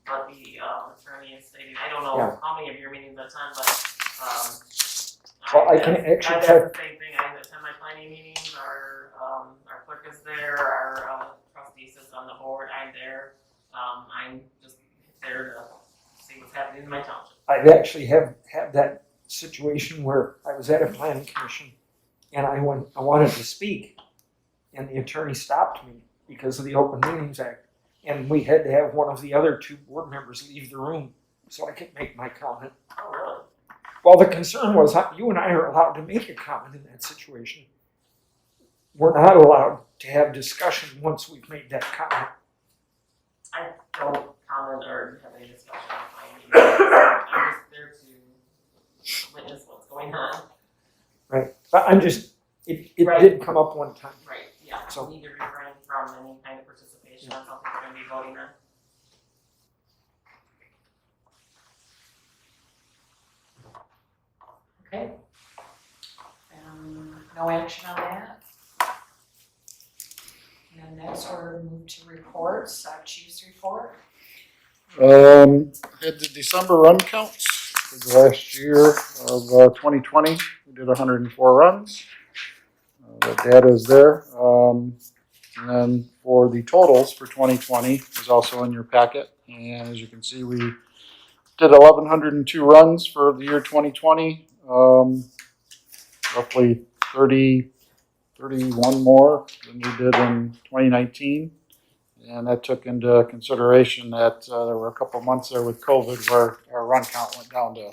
Speaker 1: what the attorney is stating. I don't know
Speaker 2: Yeah.
Speaker 1: how many of your meetings attend, but
Speaker 2: Well, I can actually
Speaker 1: that's
Speaker 2: tell-
Speaker 1: the same thing. I attend my planning meetings. Our clerk is there. Our trustee sits on the board. I'm there. I'm just there to see what's happening in my township.
Speaker 2: I've actually had that situation where I was at a planning commission and I wanted to speak and the attorney stopped me because of the Open Meetings Act. And we had to have one of the other two board members leave the room so I could make my comment.
Speaker 1: Oh, really?
Speaker 2: Well, the concern was you and I are allowed to make a comment in that situation. We're not allowed to have discussion once we've made that comment.
Speaker 1: I don't comment or have any discussion on my meetings. I'm just there to witness what's going on.
Speaker 2: Right. But I'm just, it
Speaker 1: Right.
Speaker 2: did come up one time.
Speaker 1: Right, yeah.
Speaker 2: So-
Speaker 1: We need to refrain from any kind of participation on something we're gonna be voting on.
Speaker 3: Okay. No action on that. And next we're moved to reports, Chief's report.
Speaker 4: Had the December run counts for the last year of 2020. We did 104 runs. That data is there. And then for the totals for 2020 is also in your packet. And as you can see, we did 1,102 runs for the year 2020. Roughly 31 more than we did in 2019. And that took into consideration that there were a couple months there with COVID where our run count went down to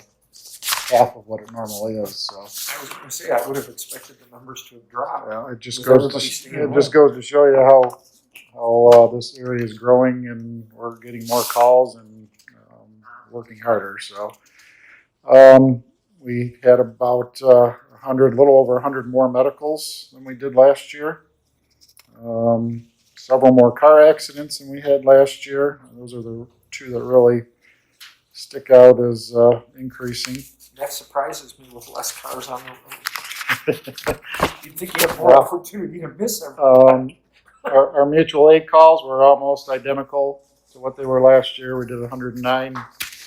Speaker 4: half of what it normally is. So
Speaker 2: I was gonna say, I would have expected the numbers to have dropped.
Speaker 4: yeah, it just
Speaker 2: With
Speaker 4: goes
Speaker 2: everybody staying
Speaker 4: it just goes to show you how this area is growing, and we're getting more calls and working harder. So we had about 100, little over 100 more medicals than we did last year. Several more car accidents than we had last year. Those are the two that really stick out as increasing.
Speaker 2: That surprises me with less cars on the road. You'd think you have more opportunity to miss everything.
Speaker 4: Our mutual aid calls were almost identical to what they were last year. We did 109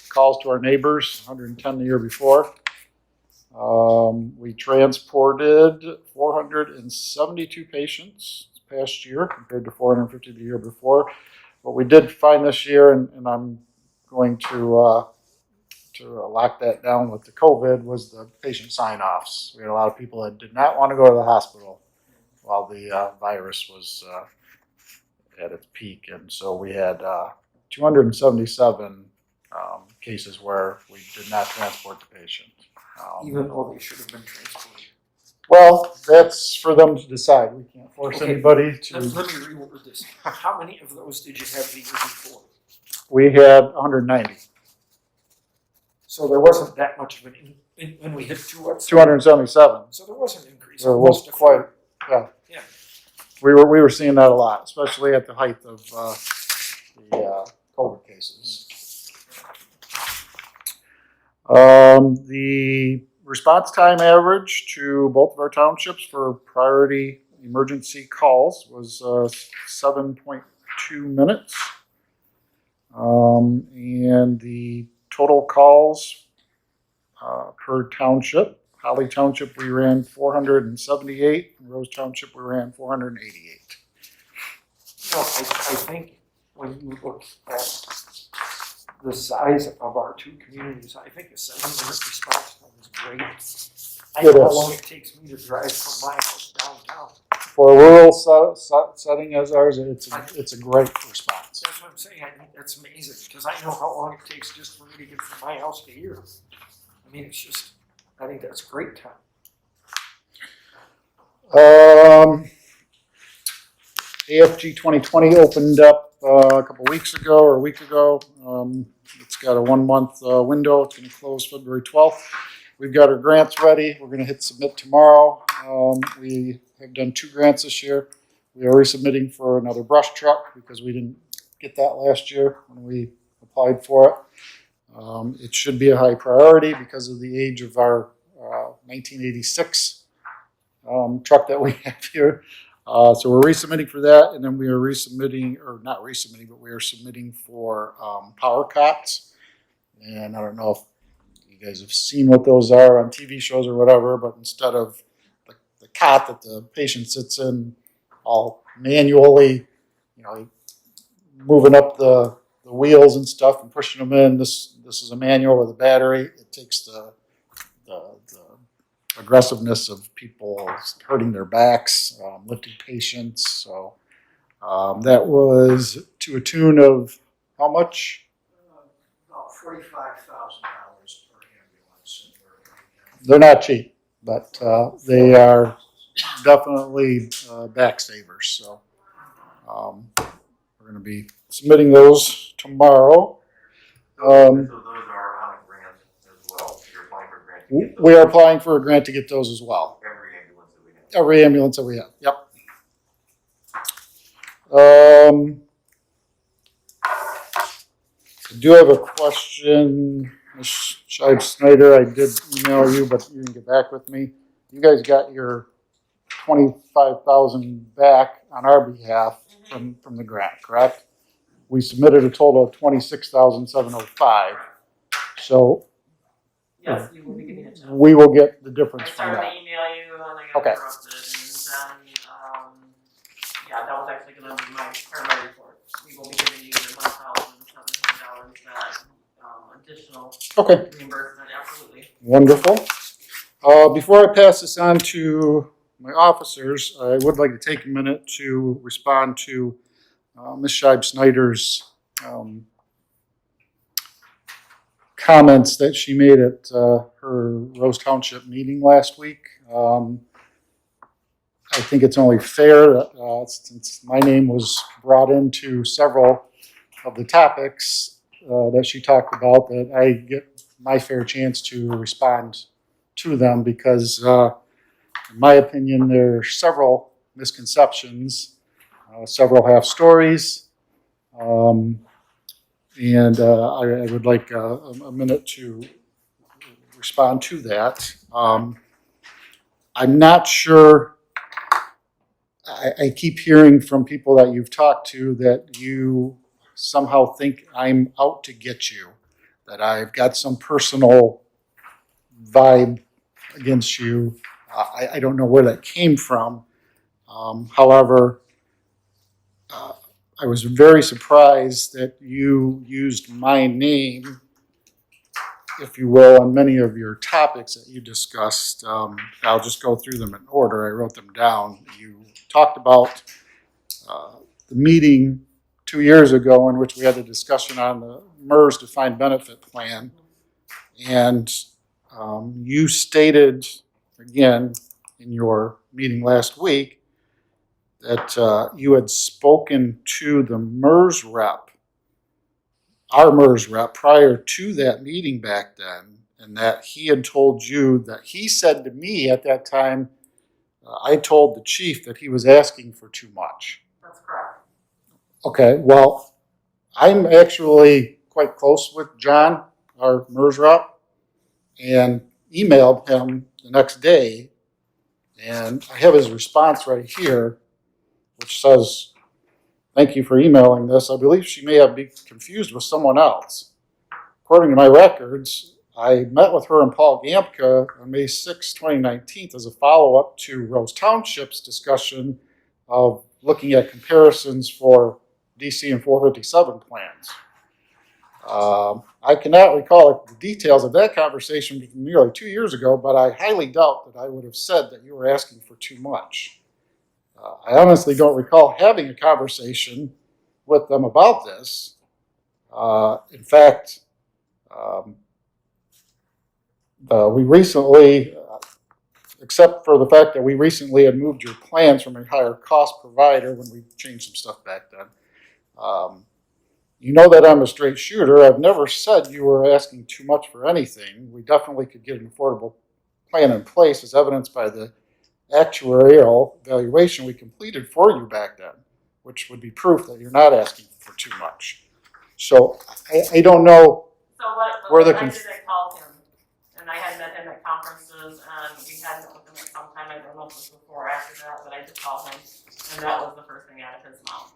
Speaker 4: calls to our neighbors, 110 the year before. We transported 472 patients this past year compared to 450 the year before. What we did find this year, and I'm going to lock that down with the COVID, was the patient sign-offs. We had a lot of people that did not want to go to the hospital while the virus was at its peak. And so we had 277 cases where we did not transport the patient.
Speaker 2: Even though they should have been transported.
Speaker 4: Well, that's for them to decide. We can't force
Speaker 2: Okay.
Speaker 4: anybody to.
Speaker 2: Let me reword this. How many of those did you have the year before?
Speaker 4: We had 190.
Speaker 2: So there wasn't that much of when we hit
Speaker 4: 277.
Speaker 2: So there was an increase.
Speaker 4: There was
Speaker 2: almost a
Speaker 4: quite,
Speaker 2: third.
Speaker 4: yeah.
Speaker 2: Yeah.
Speaker 4: We were seeing that a lot, especially at the height of the COVID cases. The response time average to both of our townships for priority emergency calls was 7.2 minutes. And the total calls per township, Holly Township we ran 478, and Rose Township we ran 488.
Speaker 2: I think when you look at the size of our two communities, I think a 7-minute response time is great. I know
Speaker 4: It
Speaker 2: how
Speaker 4: is.
Speaker 2: long it takes me to drive from my house downtown.
Speaker 4: For a rural setting as ours, it's a great response.
Speaker 2: That's what I'm saying. I think that's amazing because I know how long it takes just for me to get from my house to here. I mean, it's just, I think that's great time.
Speaker 4: AFG 2020 opened up a couple weeks ago or a week ago. It's got a 1-month window. It's going to close February 12th. We've got our grants ready. We're going to hit submit tomorrow. We have done 2 grants this year. We are resubmitting for another brush truck because we didn't get that last year when we applied for it. It should be a high priority because of the age of our 1986 truck that we have here. So we're resubmitting for that, and then we are resubmitting, or not resubmitting, but we are submitting for power cots. And I don't know if you guys have seen what those are on TV shows or whatever, but instead of the cot that the patient sits in all manually, moving up the wheels and stuff and pushing them in, this is a manual with a battery. It takes the aggressiveness of people hurting their backs, lifting patients. So that was to a tune of how much?
Speaker 9: About $45,000 per ambulance.
Speaker 4: They're not cheap, but they are definitely back savers. So we're going to be submitting those tomorrow.
Speaker 5: So those are on a grant as well. You're applying for a grant to get those.
Speaker 4: We are applying for a grant to get those as well.
Speaker 5: Every ambulance that we have.
Speaker 4: Every ambulance that we have, yep. I do have a question, Ms. Scheib Snyder. I did email you, but you didn't get back with me. You guys got your $25,000 back on our behalf from the grant, correct? We submitted a total of $26,705. So
Speaker 1: Yes, you will be getting a check.
Speaker 4: we will get the
Speaker 1: I
Speaker 4: difference from
Speaker 1: started to
Speaker 4: that.
Speaker 1: email you and I got
Speaker 4: Okay.
Speaker 1: interrupted and then, yeah, that was actually gonna be my report. We will be giving you the $1,700 that, additional
Speaker 4: Okay,
Speaker 1: reimbursement, absolutely.
Speaker 4: wonderful. Before I pass this on to my officers, I would like to take a minute to respond to Ms. Scheib-Snyder's comments that she made at her Rose Township meeting last week. I think it's only fair that since my name was brought into several of the topics that she talked about, that I get my fair chance to respond to them because, in my opinion, there are several misconceptions, several half stories, and I would like a minute to respond to that. I'm not sure. I keep hearing from people that you've talked to that you somehow think I'm out to get you, that I've got some personal vibe against you. I don't know where that came from. However, I was very surprised that you used my name, if you will, on many of your topics that you discussed. I'll just go through them in order. I wrote them down. You talked about the meeting 2 years ago in which we had a discussion on the MERS defined benefit plan. And you stated, again, in your meeting last week, that you had spoken to the MERS rep, our MERS rep, prior to that meeting back then, and that he had told you that he said to me at that time, I told the chief that he was asking for too much.
Speaker 1: That's correct.
Speaker 4: Okay, well, I'm actually quite close with John, our MERS rep, and emailed him the next day, and I have his response right here, which says, "Thank you for emailing this. I believe she may have been confused with someone else. According to my records, I met with her and Paul Gampka on May 6, 2019 as a follow-up to Rose Township's discussion of looking at comparisons for DC and 457 plans. I cannot recall the details of that conversation from nearly 2 years ago, but I highly doubt that I would have said that you were asking for too much. I honestly don't recall having a conversation with them about this. In fact, we recently, except for the fact that we recently had moved your plans from a higher cost provider when we changed some stuff back then. You know that I'm a straight shooter. I've never said you were asking too much for anything. We definitely could get an affordable plan in place, as evidenced by the actuarial valuation we completed for you back then, which would be proof that you're not asking for too much." So I don't know.
Speaker 1: So what
Speaker 4: Where the
Speaker 1: I did, I called him, and I had met him at conferences, and we had met with him at some time, I don't know if it was before or after that, but I did call him, and that was the first thing out of his mouth.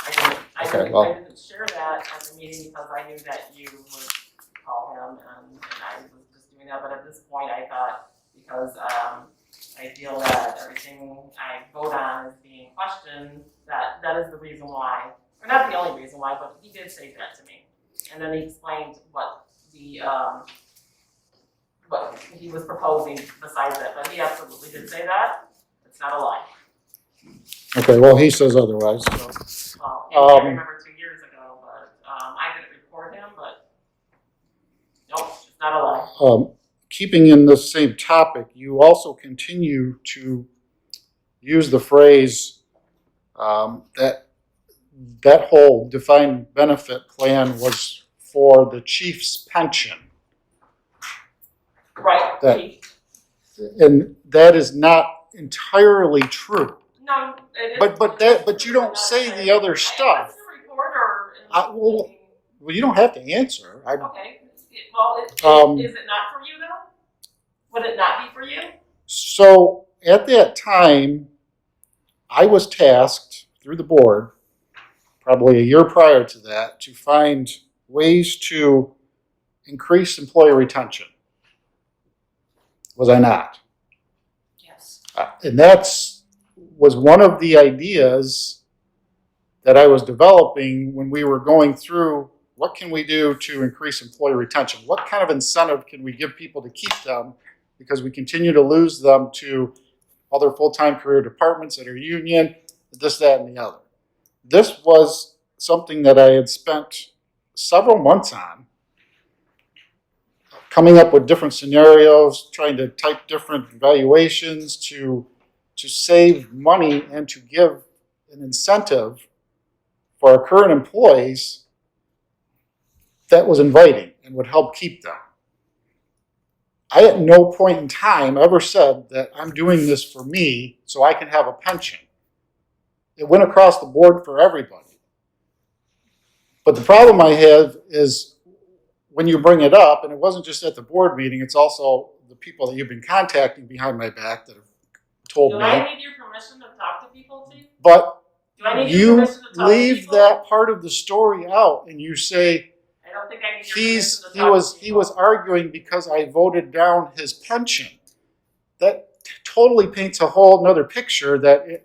Speaker 1: I didn't share that at the meeting because I knew that you would call him, and I was just doing that, but at this point I thought, because I feel that everything I vote on is being questioned, that is the reason why, or not the only reason why, but he did say that to me. And then he explained what he was proposing besides that, but he absolutely did say that. It's not a lie.
Speaker 4: Okay, well, he says otherwise. So.
Speaker 1: Well, I can't remember 2 years ago, but I didn't report him, but nope, it's not a lie.
Speaker 4: Keeping in the same topic, you also continue to use the phrase that whole defined benefit plan was for the chief's pension.
Speaker 1: Right.
Speaker 4: And that is not entirely true.
Speaker 1: No, it is.
Speaker 4: But you don't say the other stuff.
Speaker 1: What's the report or?
Speaker 4: Well, you don't have to answer.
Speaker 1: Okay. Well, is it not for you though? Would it not be for you?
Speaker 4: So at that time, I was tasked through the board, probably a year prior to that, to find ways to increase employee retention. Was I not?
Speaker 3: Yes.
Speaker 4: And was one of the ideas that I was developing when we were going through what can we do to increase employee retention? What kind of incentive can we give people to keep them? Because we continue to lose them to other full-time career departments that are union, this, that, and the other. This was something that I had spent several months on, coming up with different scenarios, trying to type different evaluations to save money and to give an incentive for our current employees that was inviting and would help keep them. I at no point in time ever said that I'm doing this for me so I can have a pension. It went across the board for everybody. But the problem I have is when you bring it up, and it wasn't just at the board meeting, it's also the people that you've been contacting behind my back that have told
Speaker 1: Do
Speaker 4: me.
Speaker 1: I need your permission to talk to people, Chief?
Speaker 4: But
Speaker 1: Do I need your
Speaker 4: you
Speaker 1: permission to talk to
Speaker 4: leave
Speaker 1: people?
Speaker 4: that part of the story out and you say,
Speaker 1: I don't think I need your permission to talk to
Speaker 4: he
Speaker 1: people.
Speaker 4: was arguing because I voted down his pension. That totally paints a whole nother picture that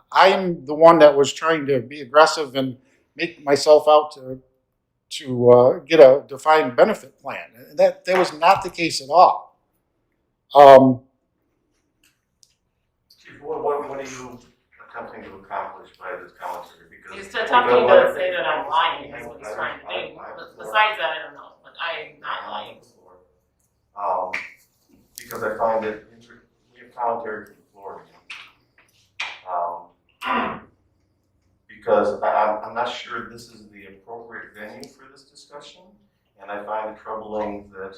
Speaker 4: I'm the one that was trying to be aggressive and make myself out to get a defined benefit plan. And that was not the case at all.
Speaker 5: Chief, what are you attempting to accomplish by this commentary? Because
Speaker 1: He's attempting to say that I'm lying, is what he's trying to do. But besides that, I don't know, but I'm not lying.
Speaker 5: Because I find it, we have commentary from the floor again. Because I'm not sure this is the appropriate venue for this discussion, and I find it troubling that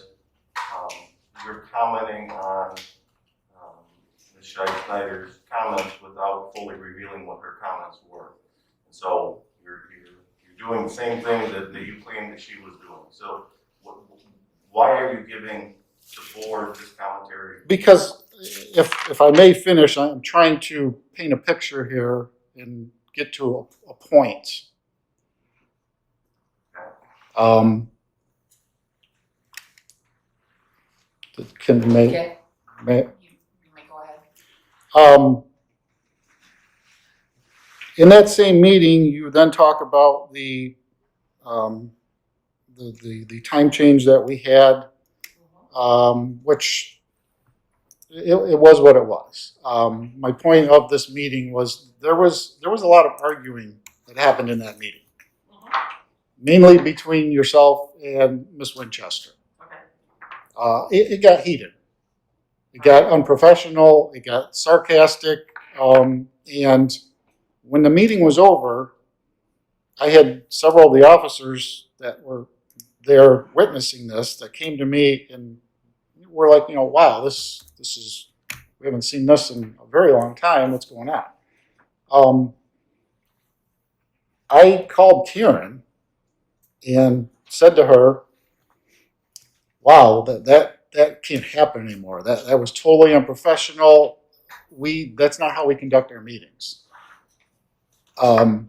Speaker 5: you're commenting on Ms. Schneider's comments without fully revealing what her comments were. And so you're doing the same thing that you claimed that she was doing. So why are you giving the board this commentary?
Speaker 4: Because if I may finish, I'm trying to paint a picture here and get to a point.
Speaker 3: Okay,
Speaker 4: May,
Speaker 3: you may go ahead.
Speaker 4: in that same meeting, you then talk about the time change that we had, which it was what it was. My point of this meeting was there was a lot of arguing that happened in that meeting, mainly between yourself and Miss Winchester.
Speaker 1: Okay.
Speaker 4: It got heated. It got unprofessional. It got sarcastic. And when the meeting was over, I had several of the officers that were there witnessing this that came to me and were like, wow, this is, we haven't seen this in a very long time. What's going on? I called Karen and said to her, wow, that can't happen anymore. That was totally unprofessional. That's not how we conduct our meetings. I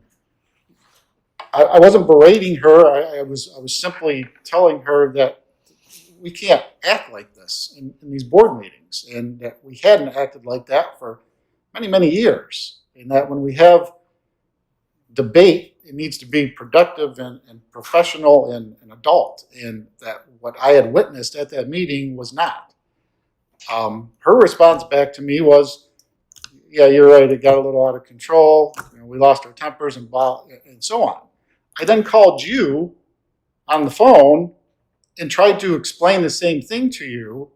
Speaker 4: wasn't berating her. I was simply telling her that we can't act like this in these board meetings, and that we hadn't acted like that for many, many years. And that when we have debate, it needs to be productive and professional and adult. And that what I had witnessed at that meeting was not. Her response back to me was, yeah, you're right, it got a little out of control. We lost our tempers and so on. I then called you on the phone and tried to explain the same thing to you,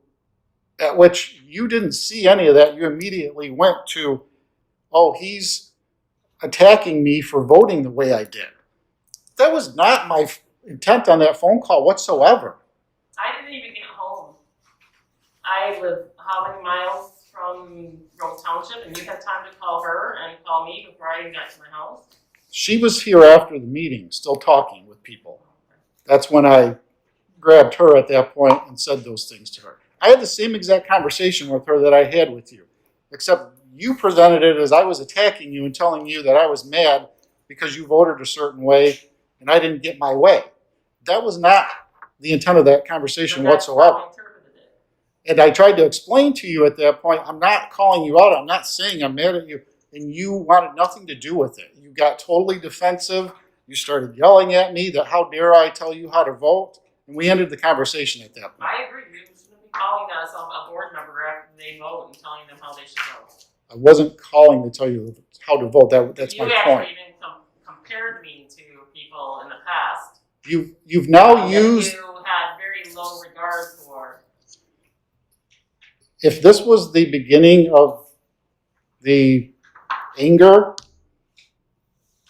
Speaker 4: at which you didn't see any of that. You immediately went to, oh, he's attacking me for voting the way I did. That was not my intent on that phone call whatsoever.
Speaker 1: I didn't even get home. I live how many miles from Rome Township, and you had time to call her and call me before I even got to my house?
Speaker 4: She was here after the meeting, still talking with people. That's when I grabbed her at that point and said those things to her. I had the same exact conversation with her that I had with you, except you presented it as I was attacking you and telling you that I was mad because you voted a certain way and I didn't get my way. That was not the intent of that conversation whatsoever.
Speaker 1: How I interpreted it.
Speaker 4: And I tried to explain to you at that point, I'm not calling you out. I'm not saying I'm mad at you. And you wanted nothing to do with it. You got totally defensive. You started yelling at me that how dare I tell you how to vote, and we ended the conversation at that point.
Speaker 1: I agree, you shouldn't be calling us a board member after they vote and telling them how they should vote.
Speaker 4: I wasn't calling to tell you how to vote. That's my
Speaker 1: You
Speaker 4: point.
Speaker 1: actually even compared me to people in the past.
Speaker 4: You've now used.
Speaker 1: You had very low regard for.
Speaker 4: If this was the beginning of the anger,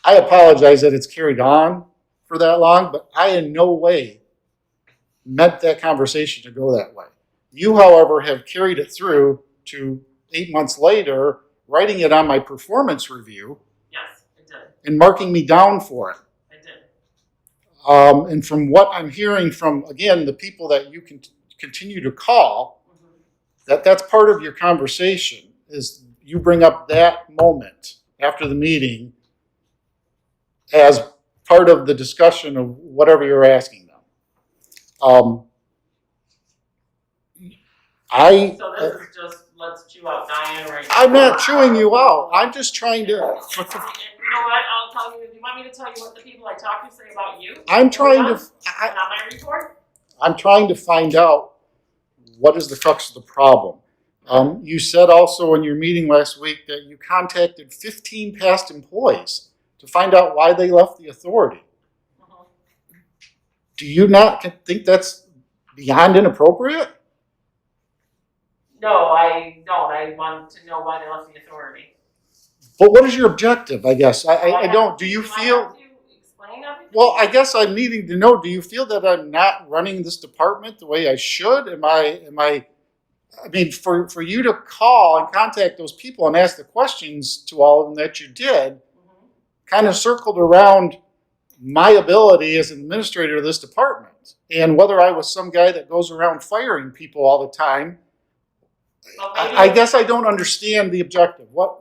Speaker 4: I apologize that it's carried on for that long, but I in no way meant that conversation to go that way. You, however, have carried it through to 8 months later, writing it on my performance review
Speaker 1: Yes, I did.
Speaker 4: and marking me down for it.
Speaker 1: I did.
Speaker 4: And from what I'm hearing from, again, the people that you can continue to call, that's part of your conversation, is you bring up that moment after the meeting as part of the discussion of whatever you're asking them.
Speaker 1: So this is just, let's chew out Diane right now.
Speaker 4: I'm not chewing you out. I'm just trying to.
Speaker 1: And you know what, I'll tell you, do you want me to tell you what the people I talked to say about you?
Speaker 4: I'm trying to.
Speaker 1: Not my report?
Speaker 4: I'm trying to find out what is the crux of the problem. You said also in your meeting last week that you contacted 15 past employees to find out why they left the authority.
Speaker 1: Mhm.
Speaker 4: Do you not think that's beyond inappropriate?
Speaker 1: No, I don't. I want to know why they left the authority.
Speaker 4: But what is your objective, I guess? I don't. Do you
Speaker 1: Do I
Speaker 4: feel...
Speaker 1: have to explain everything?
Speaker 4: Well, I guess I'm needing to know, do you feel that I'm not running this department the way I should? I mean, for you to call and contact those people and ask the questions to all of them that you did, kind of circled around my ability as an administrator of this department. And whether I was some guy that goes around firing people all the time,
Speaker 1: Well, maybe
Speaker 4: I guess I don't understand the objective. What?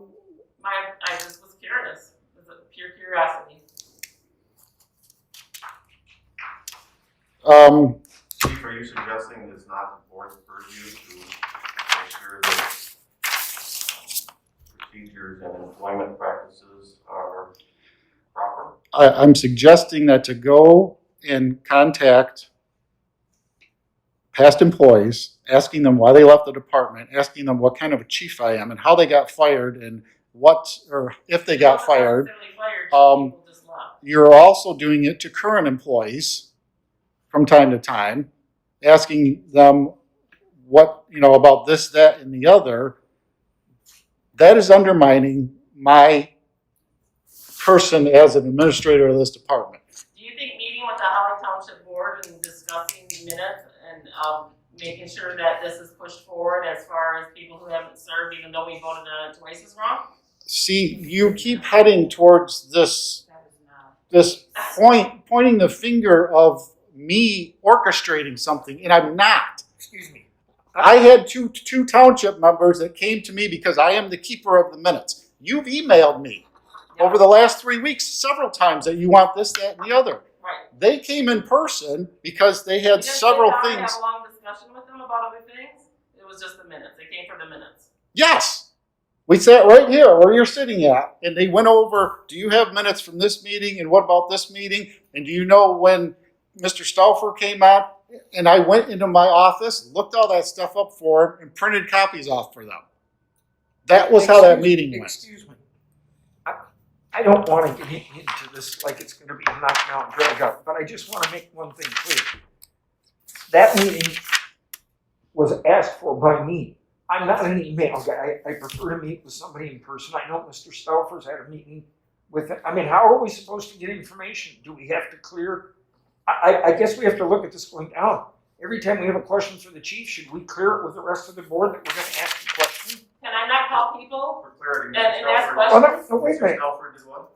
Speaker 1: I just was curious. It was a pure curiosity.
Speaker 5: Chief, are you suggesting it's not the board's purview to make sure that procedures and employment practices are proper?
Speaker 4: I'm suggesting that to go and contact past employees, asking them why they left the department, asking them what kind of a chief I am and how they got fired and what, or if they got fired.
Speaker 1: People just left.
Speaker 4: You're also doing it to current employees from time to time, asking them what, about this, that, and the other. That is undermining my person as an administrator of this department.
Speaker 1: Do you think meeting with the Holly Township Board and discussing minutes and making sure that this is pushed forward as far as people who haven't served, even though we voted on it twice, is wrong?
Speaker 4: See, you keep heading towards this
Speaker 3: That is not.
Speaker 4: pointing the finger of me orchestrating something, and I'm not.
Speaker 2: Excuse me.
Speaker 4: I had two township members that came to me because I am the keeper of the minutes. You've emailed me over the last 3 weeks several times that you want this, that, and the other.
Speaker 1: Right.
Speaker 4: They came in person because they
Speaker 1: You
Speaker 4: had
Speaker 1: didn't
Speaker 4: several
Speaker 1: sit down and
Speaker 4: things.
Speaker 1: have a long discussion with them about other things? It was just the minutes. They came for the minutes.
Speaker 4: Yes. We sat right here where you're sitting at, and they went over, do you have minutes from this meeting, and what about this meeting? And do you know when Mr. Stauffer came out? And I went into my office, looked all that stuff up for him, and printed copies off for them. That was how that meeting went.
Speaker 2: Excuse me. I don't want to get into this like it's going to be a knockdown drag out, but I just want to make one thing clear. That meeting was asked for by me. I'm not an email guy. I prefer to meet with somebody in person. I know Mr. Stauffer's had a meeting with him. I mean, how are we supposed to get information? Do we have to clear? I guess we have to look at this going down. Every time we have a question for the chief, should we clear it with the rest of the board that we're going to ask the question?
Speaker 1: Can I not call people
Speaker 5: For clarity,
Speaker 1: and ask
Speaker 5: Mr.
Speaker 1: questions?
Speaker 2: Oh, no, wait a minute.
Speaker 5: Stelford did what?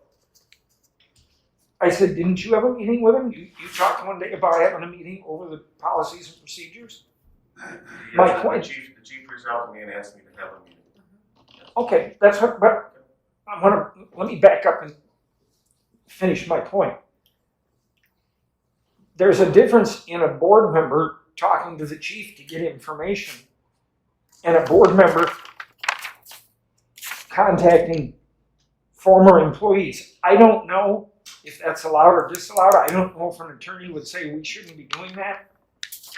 Speaker 2: I said, didn't you have a meeting with him? You talked one day about having a meeting over the policies and procedures? My
Speaker 5: Yes,
Speaker 2: point-
Speaker 5: the chief reached out to me and asked me to have a meeting.
Speaker 2: Okay, that's what, but let me back up and finish my point. There's a difference in a board member talking to the chief to get information and a board member contacting former employees. I don't know if that's allowed or disallowed. I don't know if an attorney would say we shouldn't be doing that.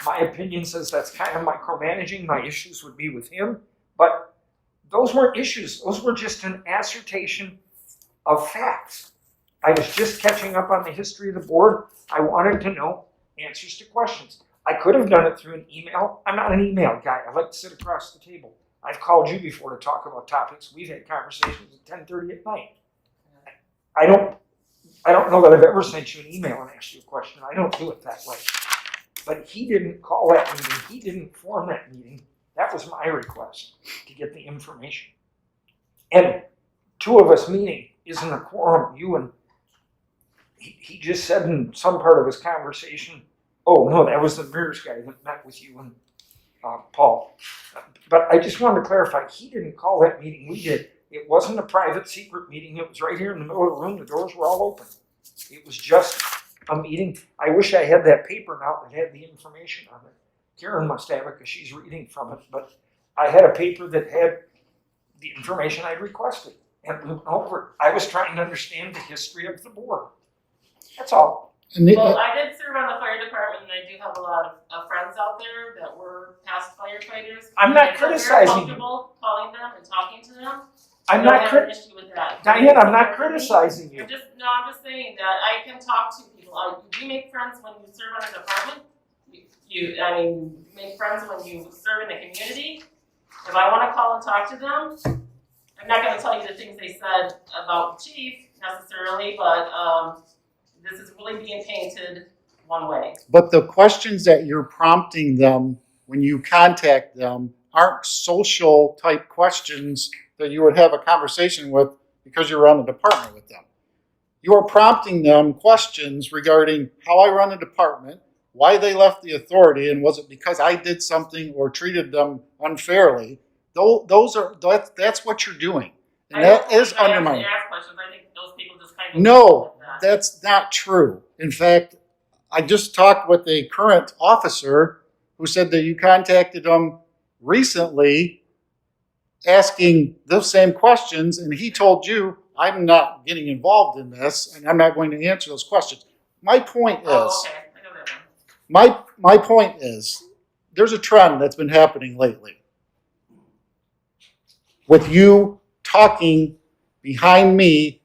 Speaker 2: My opinion says that's kind of micromanaging. My issues would be with him, but those weren't issues. Those were just an assertion of facts. I was just catching up on the history of the board. I wanted to know answers to questions. I could have done it through an email. I'm not an email guy. I like to sit across the table. I've called you before to talk about topics. We've had conversations at 10:30 at night. I don't know that I've ever sent you an email and asked you a question. I don't do it that way. But he didn't call that meeting. He didn't form that meeting. That was my request, to get the information. And two of us meeting isn't a quorum. You and he just said in some part of his conversation, oh no, that was the Mears guy that met with you and Paul. But I just wanted to clarify, he didn't call that meeting. We did. It wasn't a private secret meeting. It was right here in the middle of the room. The doors were all open. It was just a meeting. I wish I had that paper now that had the information on it. Karen must have it because she's reading from it. But I had a paper that had the information I requested. And we went over it. I was trying to understand the history of the board. That's all.
Speaker 1: Well, I did serve on the fire department, and I do have a lot of friends out there that were past firefighters.
Speaker 2: I'm not
Speaker 1: I feel very
Speaker 2: criticizing you.
Speaker 1: comfortable calling them and talking to them.
Speaker 2: I'm
Speaker 1: I don't
Speaker 2: not
Speaker 1: have an issue with that.
Speaker 2: Diane, I'm not criticizing you.
Speaker 1: I'm just saying that I can talk to people. You make friends when you serve on a department. You make friends when you serve in the community. If I want to call and talk to them, I'm not going to tell you the things they said about the chief necessarily, but this is really being painted one way.
Speaker 4: But the questions that you're prompting them when you contact them aren't social type questions that you would have a conversation with because you're on the department with them. You are prompting them questions regarding how I run a department, why they left the authority, and was it because I did something or treated them unfairly. That's what you're doing. And that is undermining.
Speaker 1: I ask questions. I think those people just kind of
Speaker 4: No, that's not true. In fact, I just talked with a current officer who said that you contacted him recently asking those same questions, and he told you, I'm not getting involved in this, and I'm not going to answer those questions. My point is,
Speaker 1: okay. I know that one.
Speaker 4: my point is, there's a trend that's been happening lately with you talking behind me,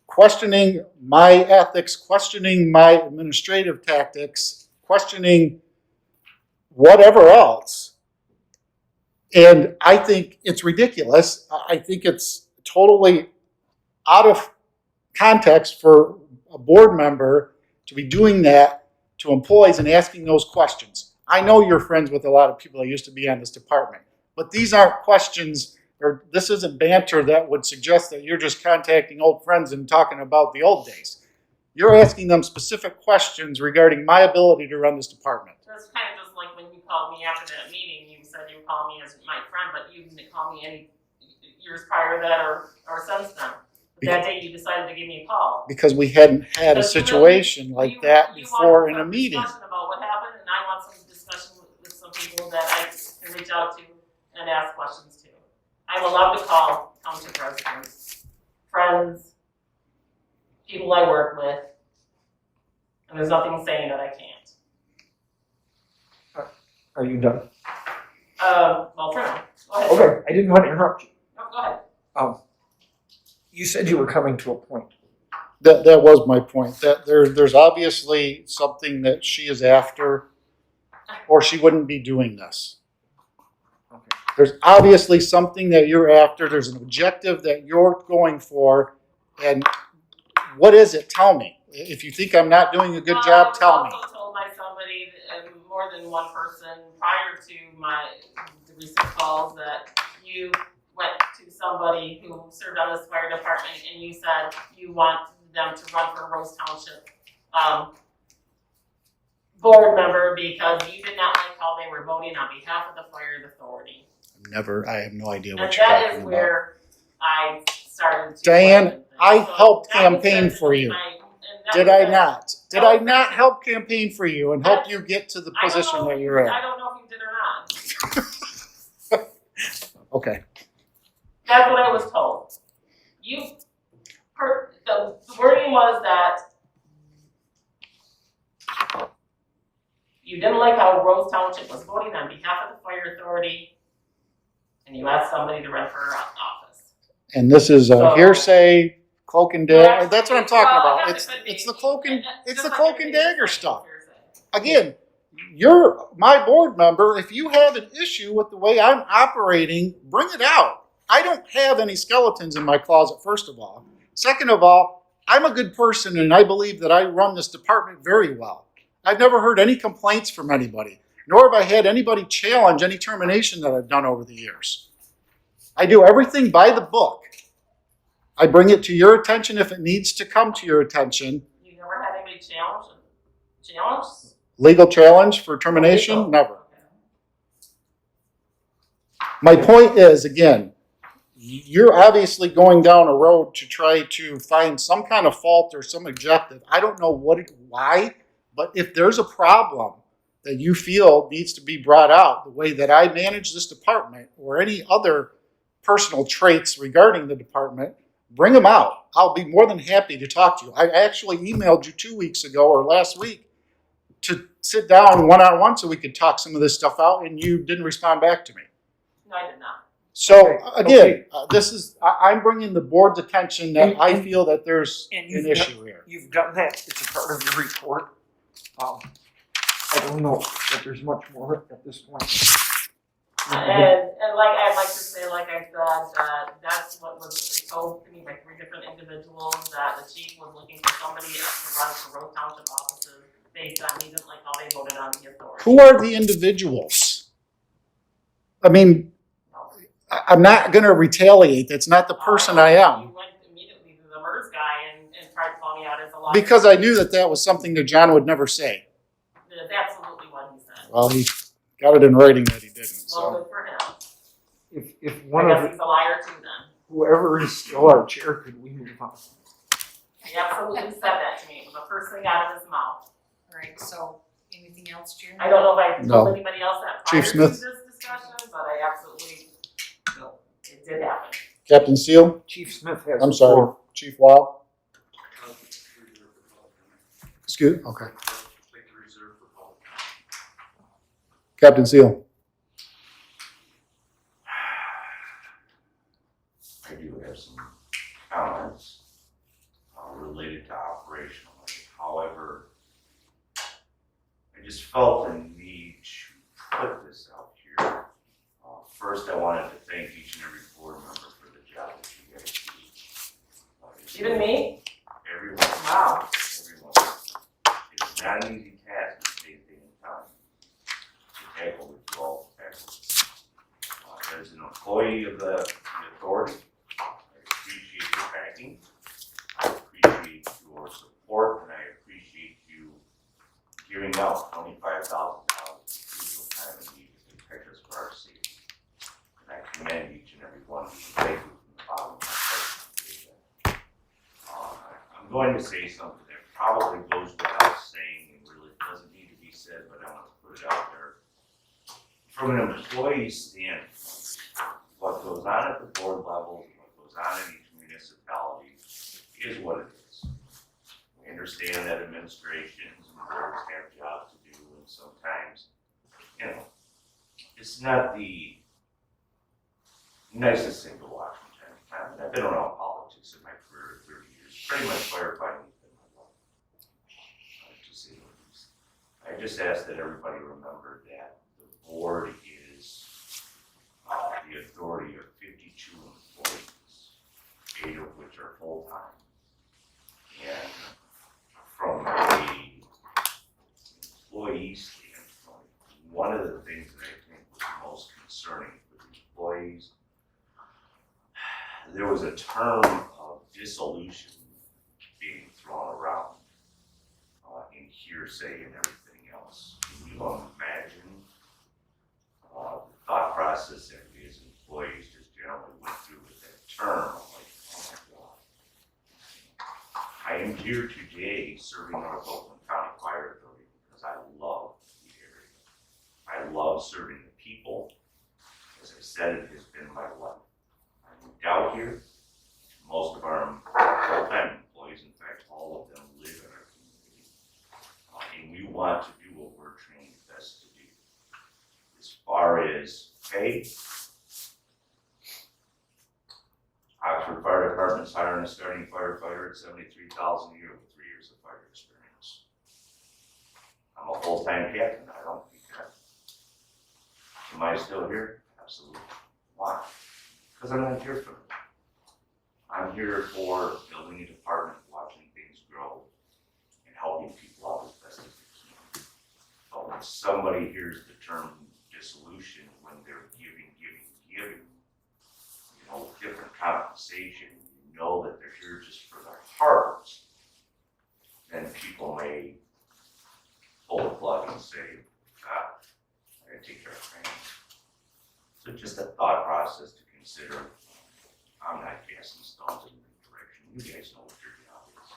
Speaker 4: questioning my ethics, questioning my administrative tactics, questioning whatever else. And I think it's ridiculous. I think it's totally out of context for a board member to be doing that to employees and asking those questions. I know you're friends with a lot of people that used to be on this department, but these aren't questions, or this isn't banter that would suggest that you're just contacting old friends and talking about the old days. You're asking them specific questions regarding my ability to run this department.
Speaker 1: That's kind of just like when you called me after that meeting. You said you called me as my friend, but you didn't call me any years prior to that or since then. But that day you decided to give me a call.
Speaker 4: Because we hadn't had a
Speaker 1: Because you
Speaker 4: situation
Speaker 1: really-
Speaker 4: like that
Speaker 1: you
Speaker 4: before
Speaker 1: wanted
Speaker 4: in a
Speaker 1: some
Speaker 4: meeting.
Speaker 1: discussion about what happened, and I want some discussion with some people that I can reach out to and ask questions to. I'm allowed to call township residents, friends, people I work with, and there's nothing saying that I can't.
Speaker 2: Are you done?
Speaker 1: Well, for now. Go ahead.
Speaker 2: Okay, I didn't want to interrupt you.
Speaker 1: No, go ahead.
Speaker 2: You said you were coming to a point.
Speaker 4: That was my point. That there's obviously something that she is after, or she wouldn't be doing this.
Speaker 2: Okay.
Speaker 4: There's obviously something that you're after. There's an objective that you're going for, and what is it? Tell me. If you think I'm not doing a good job, tell me.
Speaker 1: I was also told by somebody, more than one person, prior to the recent calls, that you went to somebody who served on this fire department and you said you want them to run for Rose Township board member because you did not like how they were voting on behalf of the fire authority.
Speaker 4: I have no idea what
Speaker 1: And
Speaker 4: you're
Speaker 1: that
Speaker 4: talking
Speaker 1: is
Speaker 4: about.
Speaker 1: where I started to
Speaker 4: Diane,
Speaker 1: question things.
Speaker 4: I
Speaker 1: So
Speaker 4: helped
Speaker 1: that was
Speaker 4: campaign
Speaker 1: said to
Speaker 4: for
Speaker 1: me
Speaker 4: you.
Speaker 1: and that
Speaker 4: Did
Speaker 1: was
Speaker 4: I
Speaker 1: said-
Speaker 4: not? Did I not help campaign for you and help you get to the
Speaker 1: I don't
Speaker 4: position
Speaker 1: know
Speaker 4: that
Speaker 1: if
Speaker 4: you're
Speaker 1: I
Speaker 4: at?
Speaker 1: don't know if you did or not.
Speaker 4: Okay.
Speaker 1: That's what I was told. the wording was that you didn't like how Rose Township was voting on behalf of the fire authority, and you asked somebody to run for office.
Speaker 4: And this is a
Speaker 1: So-
Speaker 4: hearsay, cloak and dagger,
Speaker 1: Well,
Speaker 4: that's what I'm talking
Speaker 1: well,
Speaker 4: about.
Speaker 1: yes, it could be.
Speaker 4: It's the cloak and, it's
Speaker 1: Just
Speaker 4: the
Speaker 1: like
Speaker 4: cloak and
Speaker 1: everything
Speaker 4: dagger
Speaker 1: else,
Speaker 4: stuff.
Speaker 1: hearsay.
Speaker 4: Again, you're my board member. If you have an issue with the way I'm operating, bring it out. I don't have any skeletons in my closet, first of all. Second of all, I'm a good person and I believe that I run this department very well. I've never heard any complaints from anybody, nor have I had anybody challenge any termination that I've done over the years. I do everything by the book. I bring it to your attention if it needs to come to your attention.
Speaker 1: You never had anybody challenge?
Speaker 4: Legal challenge for termination?
Speaker 1: Legal.
Speaker 4: Never.
Speaker 1: Okay.
Speaker 4: My point is, again, you're obviously going down a road to try to find some kind of fault or some objective. I don't know why, but if there's a problem that you feel needs to be brought out, the way that I manage this department or any other personal traits regarding the department, bring them out. I'll be more than happy to talk to you. I actually emailed you 2 weeks ago or last week to sit down one-on-one so we could talk some of this stuff out, and you didn't respond back to me.
Speaker 1: No, I did not.
Speaker 4: So
Speaker 2: Okay,
Speaker 4: again, this is, I'm bringing the board's attention that I
Speaker 2: And-
Speaker 4: feel that there's
Speaker 2: and
Speaker 4: an
Speaker 2: you've
Speaker 4: issue here.
Speaker 2: You've done that, it's a part of your report. I don't know that there's much more at this point.
Speaker 1: And I'd like to say, like I said, that's what was told to me by 3 different individuals, that the chief was looking for somebody to run for Rose Township offices based on he didn't like how they voted on the authority.
Speaker 4: Who are the individuals? I mean, I'm not gonna retaliate, that's not the person I
Speaker 1: You
Speaker 4: am.
Speaker 1: went immediately to the MERS guy and tried to call me out as a liar.
Speaker 4: Because I knew that that was something that John would never say.
Speaker 1: That's absolutely what he said.
Speaker 4: Well, he got it in writing that he didn't,
Speaker 1: Well,
Speaker 4: so.
Speaker 1: good for him.
Speaker 2: If
Speaker 1: I
Speaker 2: one
Speaker 1: guess
Speaker 2: of,
Speaker 1: he's a liar too then.
Speaker 2: whoever is still our chair, could we move on?
Speaker 1: He absolutely said that to me. It was the first thing out of his mouth.
Speaker 3: Alright, so anything else, Jeremy?
Speaker 1: I don't know if I
Speaker 4: No.
Speaker 1: told anybody else that prior
Speaker 4: Chief
Speaker 1: to
Speaker 4: Smith?
Speaker 1: this discussion, but I absolutely, it did happen.
Speaker 4: Captain Seal?
Speaker 2: Chief Smith has.
Speaker 4: I'm
Speaker 2: the
Speaker 4: sorry,
Speaker 2: floor.
Speaker 4: Chief Wow? Excuse, okay. Captain Seal?
Speaker 5: I do have some comments related to operational. However, I just felt the need to put this out here. First, I wanted to thank each and every board member for the job that you guys do.
Speaker 1: Even me?
Speaker 5: Everyone.
Speaker 1: Wow.
Speaker 5: Everyone. It's not an easy task to stay in time. To tackle with you all tackles. As an employee of the authority, I appreciate your backing. I appreciate your support, and I appreciate you giving out $25,000 crucial time and need to protect us for our safety. And I commend each and every one of you. Thank you from the bottom of my heart. I'm going to say something that probably goes without saying and really doesn't need to be said, but I want to put it out there. From an employee standpoint, what goes on at the board level, what goes on in each municipality is what it is. We understand that administrations and boards have jobs to do, and sometimes, it's not the nicest thing to watch from time to time. And I've been around politics in my career 30 years, pretty much firefighting has been my life, to say the least. I just ask that everybody remember that the board is the authority of 52 employees, 8 of which are full-time. And from a employee standpoint, one of the things that I think was most concerning for the employees, there was a term of dissolution being thrown around in hearsay and everything else. Can you imagine the thought process that we as employees just generally went through with that term? I'm like, oh my God. I am here today serving North Oakland County Fire Authority because I love the area. I love serving the people. As I said, it has been my life. I moved out here. Most of our full-time employees want to do what we're trained best to do. As far as pay, Oxford Fire Department's hiring a starting firefighter at $73,000 a year with 3 years of fire experience. I'm a full-time captain, I don't think that. Am I still here? Absolutely. Why? Because I'm not here for it. I'm here for building a department, watching things grow, and helping people out as best as we can. But when somebody hears the term dissolution, when they're giving, different compensation, you know that they're here just for their hearts, then people may pull the plug and say, I gotta take care of things. So just a thought process to consider. I'm not casting stones in your direction. You guys know what your job is.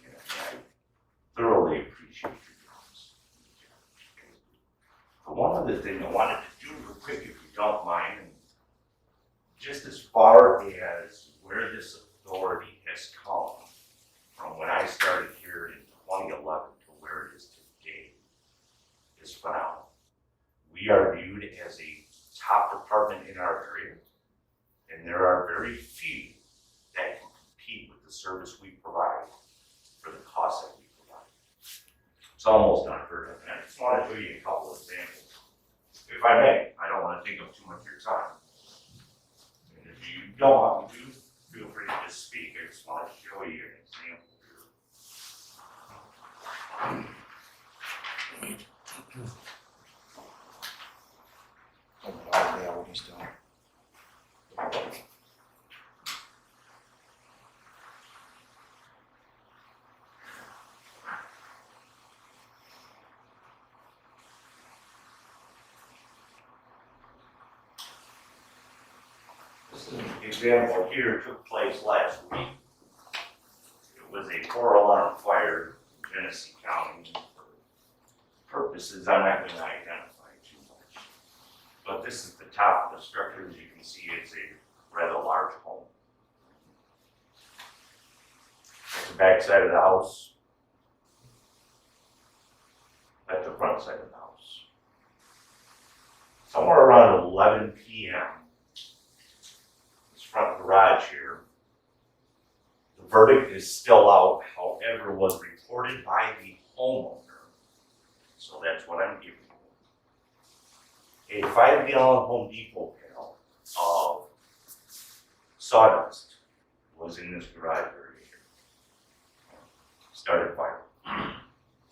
Speaker 5: And I thoroughly appreciate your jobs. But one other thing I wanted to do real quick, if you don't mind, and just as far as where this authority has come from when I started here in 2011 to where it is today, is phenomenal. We are viewed as a top department in our area, and there are very few that can compete with the service we provide for the cost that we provide. It's almost unheard of, and I just want to show you a couple of examples. If I may, I don't want to take up too much of your time. And if you don't want me to, feel free to just speak. I just want to show you an example here. This example here took place last week. It was a 4-alarm fire in Genesee County. For purposes I'm not going to identify too much. But this is the top of the structure. As you can see, it's a rather large home. That's the back side of the house. That's the front side of the house. Somewhere around 11 p.m., this front garage here, the verdict is still out, however, was reported by the homeowner. So that's what I'm giving you. A 5-gallon Home Depot pail of sawdust was in this garage area here. Started fire.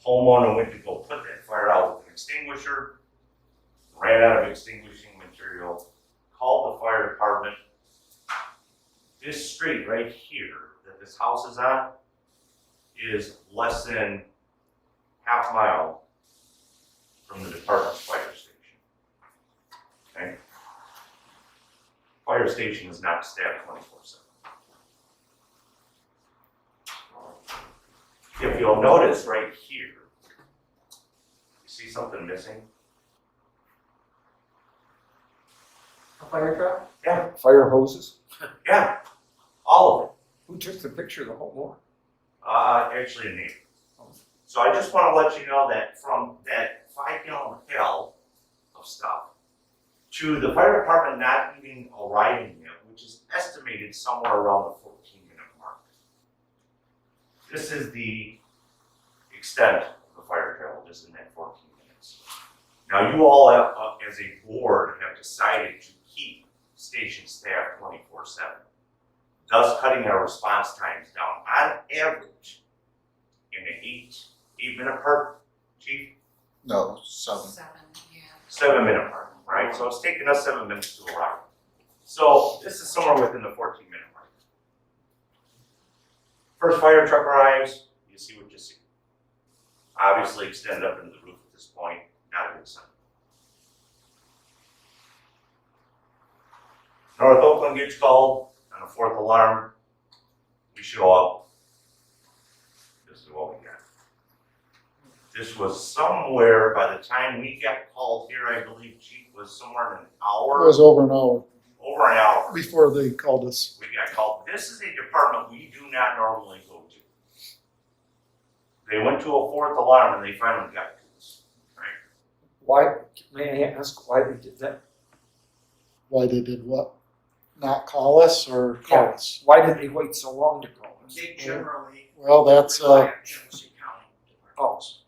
Speaker 5: Homeowner went to go put that fire out with an extinguisher, ran out of extinguishing material, called the fire department. This street right here that this house is on is less than half a mile from the department's fire station. Okay? Fire station is not staffed 24/7. If you'll notice right here, you see something missing?
Speaker 1: A fire truck?
Speaker 5: Yeah,
Speaker 2: Fire hoses?
Speaker 5: yeah, all of it.
Speaker 2: Who took the picture of the whole floor?
Speaker 5: Actually a neighbor. So I just want to let you know that from that 5-gallon pail of stuff to the fire department not even arriving yet, which is estimated somewhere around the 14-minute mark. This is the extent of the fire travel, just in that 14 minutes. Now you all have, as a board have decided to keep station staff 24/7, thus cutting our response times down on average in an 8-minute part, Chief?
Speaker 4: No, 7.
Speaker 5: 7-minute part, right? So it's taking us 7 minutes to arrive. So this is somewhere within the 14-minute mark. First fire truck arrives, you see what you see. Obviously extended up into the roof at this point, not a good sign. North Oakland gets called on a 4th alarm. We show up. This is what we got. This was somewhere, by the time we got called here, I believe Chief was somewhere in an
Speaker 4: It
Speaker 5: hour.
Speaker 4: was over an hour
Speaker 5: Over an hour.
Speaker 4: before they called us.
Speaker 5: We got called. This is a department we do not normally go to. They went to a fourth alarm and they finally got to us, right?
Speaker 2: Why, may I ask why they did that?
Speaker 4: Why they did what? Not call us or call us?
Speaker 2: Why did they wait so long to call us?
Speaker 9: They generally
Speaker 4: Well, that's,
Speaker 9: rely on Genesee County departments.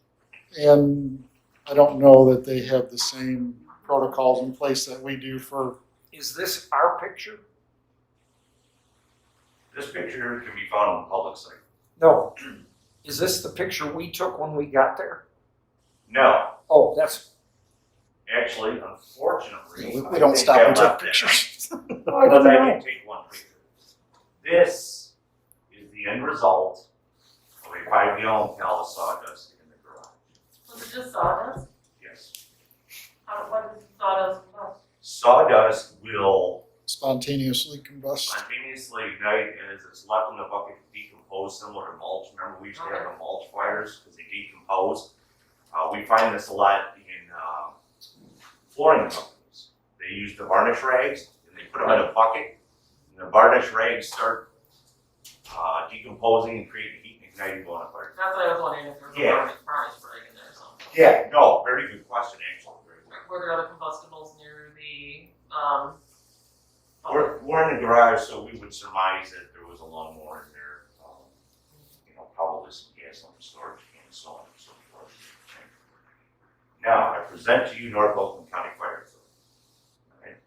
Speaker 4: and I don't know that they have the same protocols in place that we do for,
Speaker 2: Is this our picture?
Speaker 5: This picture can be found on the public site.
Speaker 2: No. Is this the picture we took when we got there?
Speaker 5: No,
Speaker 2: Oh, that's,
Speaker 5: actually, unfortunately.
Speaker 4: we don't stop and take pictures.
Speaker 2: oh, I
Speaker 5: Because
Speaker 2: didn't
Speaker 5: I
Speaker 2: know.
Speaker 5: can take one picture. This is the end result of a 5-gallon pallet of sawdust in the garage.
Speaker 1: Was it just sawdust?
Speaker 5: Yes.
Speaker 1: What does sawdust cost?
Speaker 5: Sawdust will
Speaker 4: Spontaneously combust.
Speaker 5: spontaneously ignite as it's left in the bucket to decompose, similar to mulch. Remember, we used to have the mulch fires because they decompose. We find this a lot in flooring companies. They use the varnish rags and they put them in a bucket, and the varnish rags start decomposing and creating heat and igniting on a fire.
Speaker 1: That's what I was wondering if there was a
Speaker 5: Yeah.
Speaker 1: varnish break in there or something.
Speaker 5: Yeah, no, very good question, actually. Very good.
Speaker 1: Were there other combustibles near the,
Speaker 5: We're in the garage, so we would surmise that there was a lawnmower in there, probably some gas on the storage can, so on and so forth. Now, I present to you North Oakland County Fire Authority.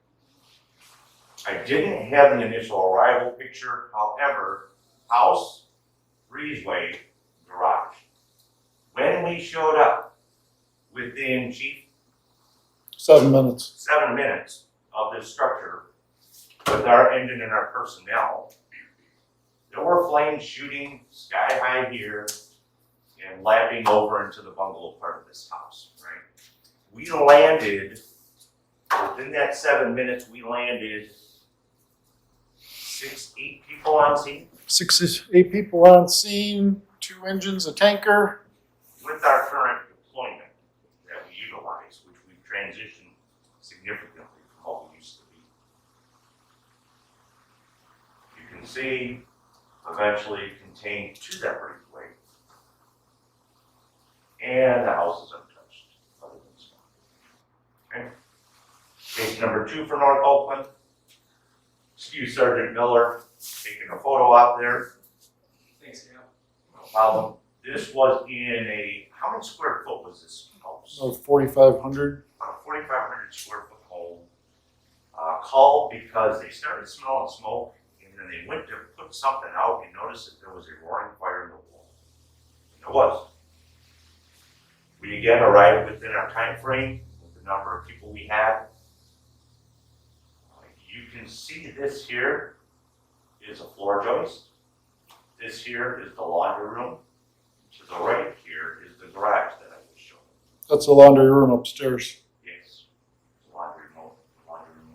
Speaker 5: I didn't have the initial arrival picture, however, house, breezeway, garage. When we showed up, within, Chief,
Speaker 4: 7 minutes.
Speaker 5: 7 minutes of this structure, with our engine and our personnel, there were flames shooting sky high here and lapping over into the bungalow part of this house, right? We landed, within that 7 minutes, we landed 6, 8 people on scene
Speaker 4: 6, 8 people on scene, 2 engines, a tanker.
Speaker 5: with our current deployment that we utilize, which we've transitioned significantly from what we used to be. You can see eventually contained to that breezeway. And the house is untouched, other than smoke. Okay. Case number 2 for North Oakland. Excuse Sergeant Miller taking a photo out there.
Speaker 9: Thanks, Dale.
Speaker 5: No problem. This was in a, how many square foot was this house?
Speaker 4: Of 4,500.
Speaker 5: About a 4,500 square foot home. Called because they started smelling smoke, and then they went to put something out and noticed that there was a roaring fire in the wall. And there was. We again arrived within our time frame with the number of people we had. You can see this here is a floor joist. This here is the laundry room. To the right here is the garage that I was showing.
Speaker 4: That's the laundry room upstairs.
Speaker 5: Yes. Laundry room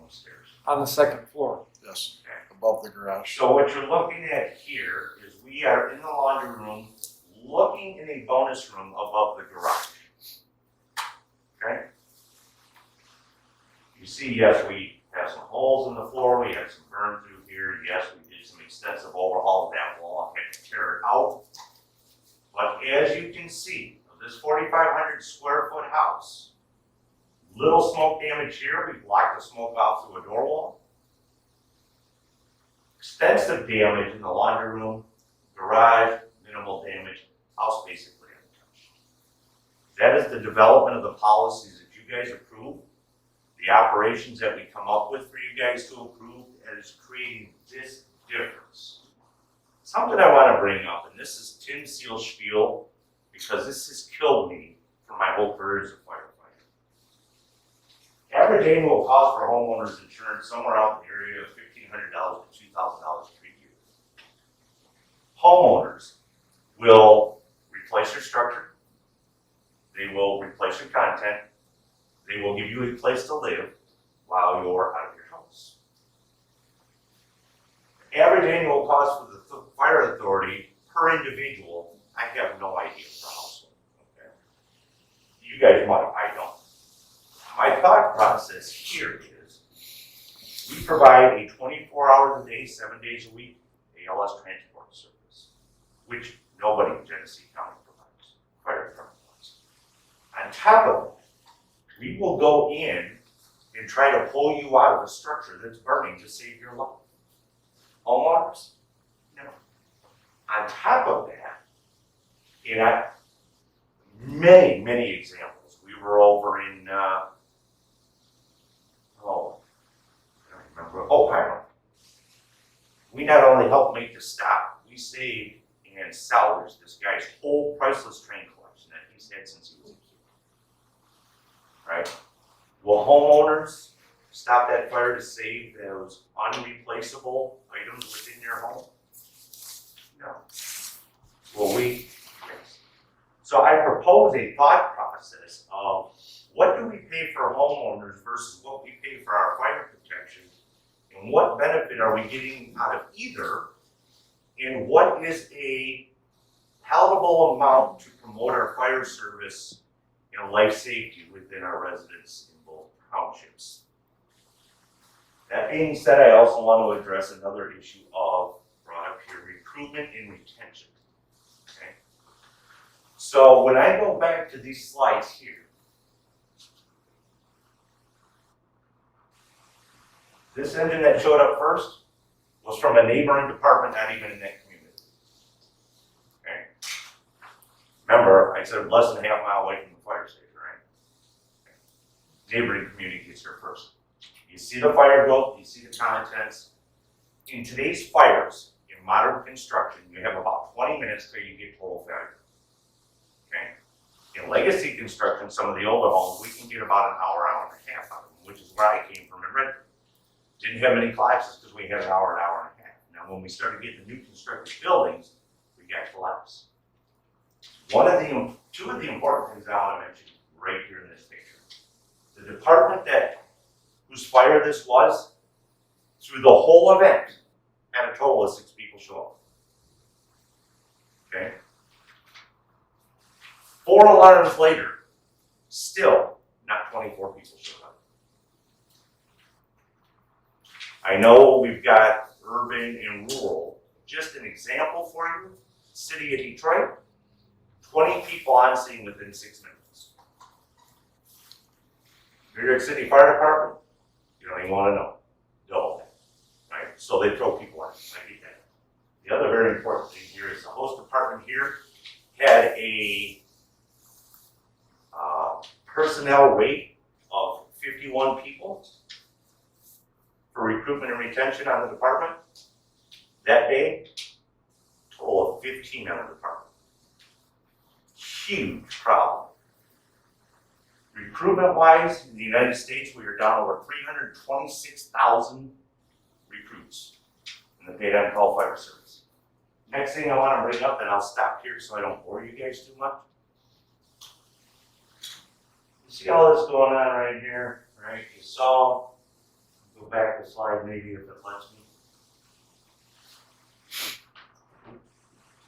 Speaker 5: upstairs.
Speaker 2: On the second floor.
Speaker 4: Yes, above the garage.
Speaker 5: So what you're looking at here is we are in the laundry room, looking in a bonus room above the garage. Okay? You see, yes, we have some holes in the floor, we have some burn through here, yes, we did some extensive overhaul of that wall, had to tear it out. But as you can see, of this 4,500 square foot house, little smoke damage here, we blocked the smoke out through a door wall. Extensive damage in the laundry room, garage, minimal damage, house basically untouched. That is the development of the policies that you guys approve, the operations that we come up with for you guys to approve, and it's creating this difference. Something I want to bring up, and this is Tim Seal's spiel, because this has killed me for my whole career as a firefighter. Average annual cost for homeowners insurance somewhere out in the area of $1,500 to $2,000 per year. Homeowners will replace your structure, they will replace your content, they will give you a place to live while you're out of your house. Average annual cost for the fire authority per individual, I have no idea per household. Okay? You guys might, I don't. My thought process here is we provide a 24 hours a day, 7 days a week ALS transport service, which nobody in Genesee County provides.
Speaker 8: On top of that, we will go in and try to pull you out of a structure that's burning to save your life. Homeowners? No. On top of that, many examples. We were over in, I don't remember, Ohio. We not only helped make the stop, we saved and salvaged this guy's whole priceless train collection that he's had since he was a kid. Right? Will homeowners stop that fire to save those unreplaceable items within your home? No. Will we? Yes. So I propose a thought process of what do we pay for homeowners versus what we pay for our fire protection, and what benefit are we getting out of either, and what is a palatable amount to promote our fire service and life safety within our residents in both townships. That being said, I also want to address another issue of brought up here, recruitment and retention. Okay? So when I go back to these slides here, this engine that showed up first was from a neighboring department, not even in that community. Okay? Remember, I said less than a half mile away from the fire station, right? Okay. Neighboring community gets here first. You see the fire growth, you see the contents. In today's fires, in modern construction, you have about 20 minutes till you get total failure. Okay? In legacy construction, some of the older homes, we can get about an hour and a half out of them, which is where I came from in Redmond. Didn't have any collapses because we had an hour and a half. Now, when we started getting the new constructed buildings, we got collapse. Two of the important things I want to mention right here in this picture. The department whose fire this was, through the whole event, had a total of 6 people show up. Okay? 4 alarms later, still not 24 people showed up. I know we've got urban and rural. Just an example for you, city of Detroit, 20 people on scene within 6 minutes. New York City Fire Department, you don't even want to know. Double that, right? So they throw people on, I get that. The other very important thing here is the host department here had a personnel rate of 51 people for recruitment and retention on the department. That day, total of 15 on the department. Huge problem. Recruitment-wise, in the United States, we are down over 326,000 recruits in the paid-on-call fire service. Next thing I want to bring up, and I'll stop here so I don't bore you guys too much. You see all this going on right here, right? You saw. Go back a slide maybe if it lets me.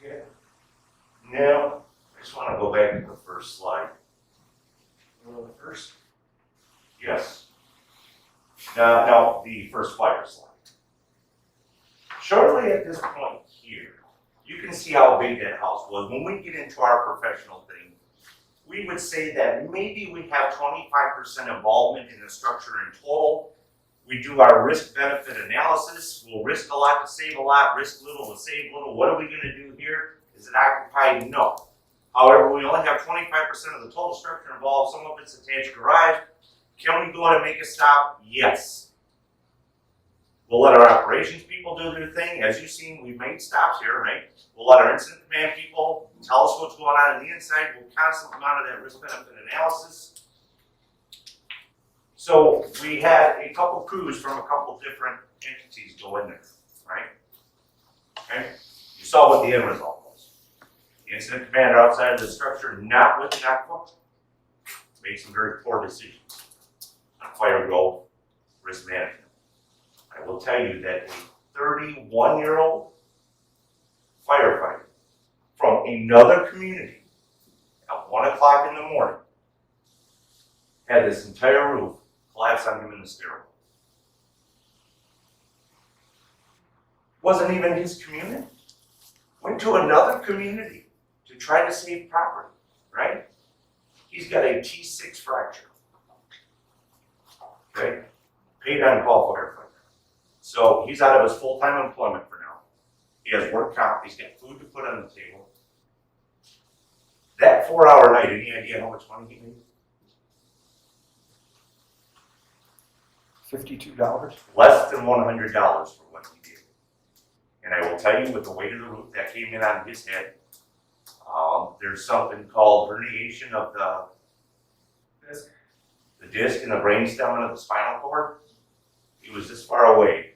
Speaker 8: Yeah. Now, I just want to go back to the first slide. The first? Yes. Now, the first fire slide. Shortly at this point here, you can see how big that house was. When we get into our professional thing, we would say that maybe we have 25% involvement in the structure in total. We do our risk-benefit analysis. We'll risk a lot to save a lot, risk little to save little. What are we going to do here? Is it occupied? No. However, we only have 25% of the total structure involved. Some of it's attached garage. Can we go in and make a stop? Yes. We'll let our operations people do their thing. As you've seen, we've made stops here, right? We'll let our incident command people tell us what's going on the inside. We'll constantly monitor that risk-benefit analysis. So we had a couple crews from a couple different entities go in there, right? Okay? You saw what the end result was. The incident commander outside of the structure, not with NOCFA, made some very poor decisions on fire growth, risk management. I will tell you that a 31-year-old firefighter from another community at 1 o'clock in the morning had this entire roof collapse on him in the stairwell. Wasn't even his community. Went to another community to try to save property, right? He's got a T6 fracture. Okay, paid on call firefighter. So he's out of his full-time employment for now. He has work comp, he's got food to put on the table. That 4-hour night, any idea how much money he made?
Speaker 2: $52.
Speaker 8: Less than $100 for what he did. And I will tell you, with the weight of the roof that came in on his head, there's something called herniation of the disc in the brainstem of the spinal cord. He was this far away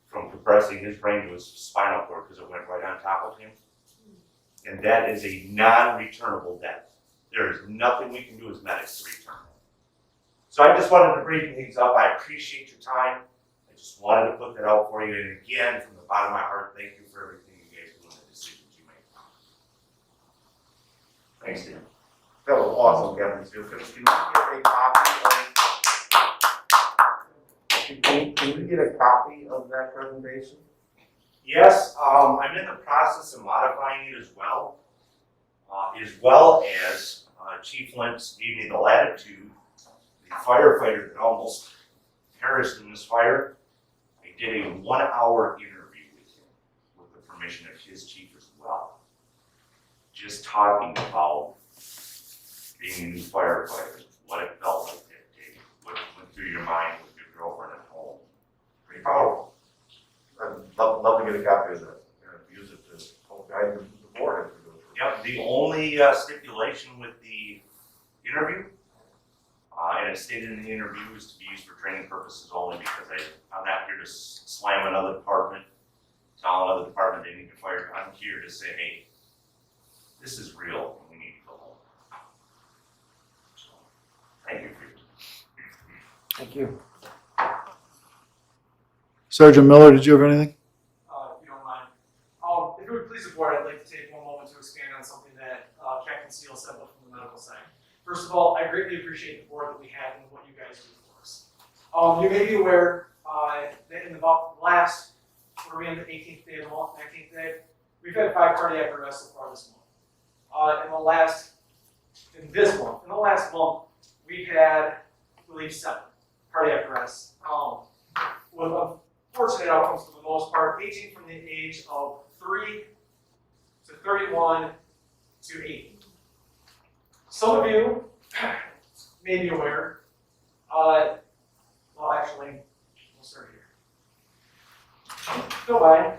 Speaker 8: from compressing his brain to his spinal cord because it went right on top of him. And that is a non-returnable death. There is nothing we can do as medics to return that. So I just wanted to bring things up. I appreciate your time. I just wanted to put that out for you. And again, from the bottom of my heart, thank you for everything you guys do and the decisions you make. Thanks, Dan.
Speaker 10: That was awesome, Kevin. So can we get a copy can we get a copy of that presentation?
Speaker 8: Yes, I'm in the process of modifying it as well as Chief Lentz gave me the latitude. The firefighter that almost perished in this fire, I did a 1-hour interview with him with the permission of his chief as well. Just talking about being a new firefighter, what it felt like that day, what went through your mind with your girlfriend at home. Pretty powerful.
Speaker 10: I'd love to get a copy of that. Use it to help guide the board as we go through.
Speaker 8: Yep, the only stipulation with the interview, and it's stated in the interview, is to be used for training purposes only, because I'm not here to slam another department, tell another department they need to fire. I'm here to say, hey, this is real, and we need to go home. So, thank you for your time.
Speaker 2: Thank you.
Speaker 4: Sergeant Miller, did you have anything?
Speaker 9: If you don't mind. If you would please the board, I'd like to take one moment to expand on something that Captain Seal said about from the medical side. First of all, I greatly appreciate the board that we have and what you guys do for us. You may be aware that in about the last, we're in the 18th day of the month, 19th day, we've had 5 cardiac arrests so far this month. In the last month, we've had, I believe, 7 cardiac arrests. With unfortunate outcomes for the most part, aging from the age of 3 to 31 to 80. Some of you may be aware, well actually, we'll start here. Go by.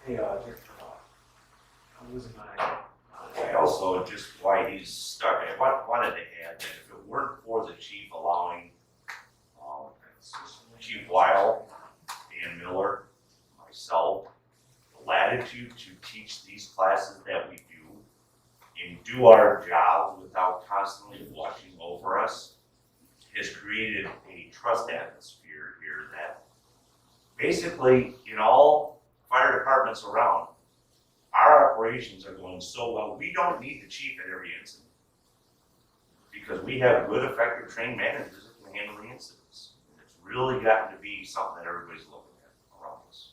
Speaker 9: Hey, Director, I'm losing my.
Speaker 8: I also, just why he's stuck, I wanted to add that if it weren't for the chief allowing Chief Weil, Dan Miller, myself, the latitude to teach these classes that we do and do our job without constantly watching over us, has created a trust atmosphere here that basically in all fire departments around, our operations are going so well, we don't need the chief at every incident because we have good, effective, trained managers that can handle the incidents. And it's really gotten to be something that everybody's looking at around us.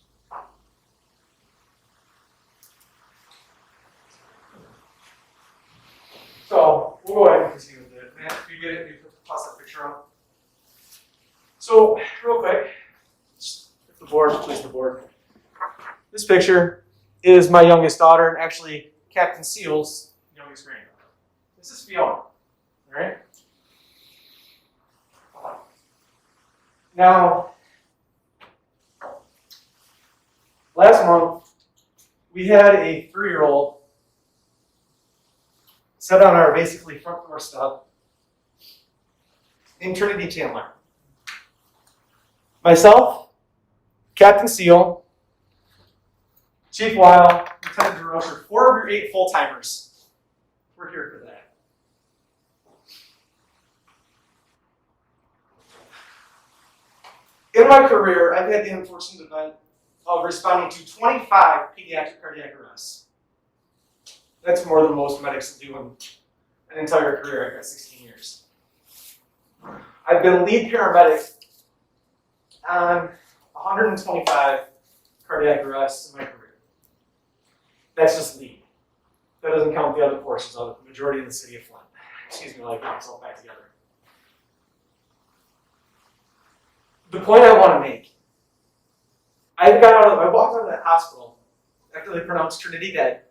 Speaker 9: So we'll go ahead and continue with it. Matt, if you get it, you toss that picture up. So real quick, if the board, please the board. This picture is my youngest daughter, and actually Captain Seal's youngest granddaughter. This is Fiona, all right? Now, last month, we had a 3-year-old set on our basically front door step named Trinity Chandler. Myself, Captain Seal, Chief Weil, Lieutenant DeRocher, 4 of your 8 full-timers. We're here for that. In my career, I've had the unfortunate event of responding to 25 pediatric cardiac arrests. That's more than most medics do in an entire career. I've got 16 years. I've been lead paramedic on 125 cardiac arrest in my career. That's just lead. That doesn't count the other portions of it, the majority of the city of Flint. Excuse me, like get myself back together. The point I want to make, I walked out of that hospital after they pronounced Trinity dead,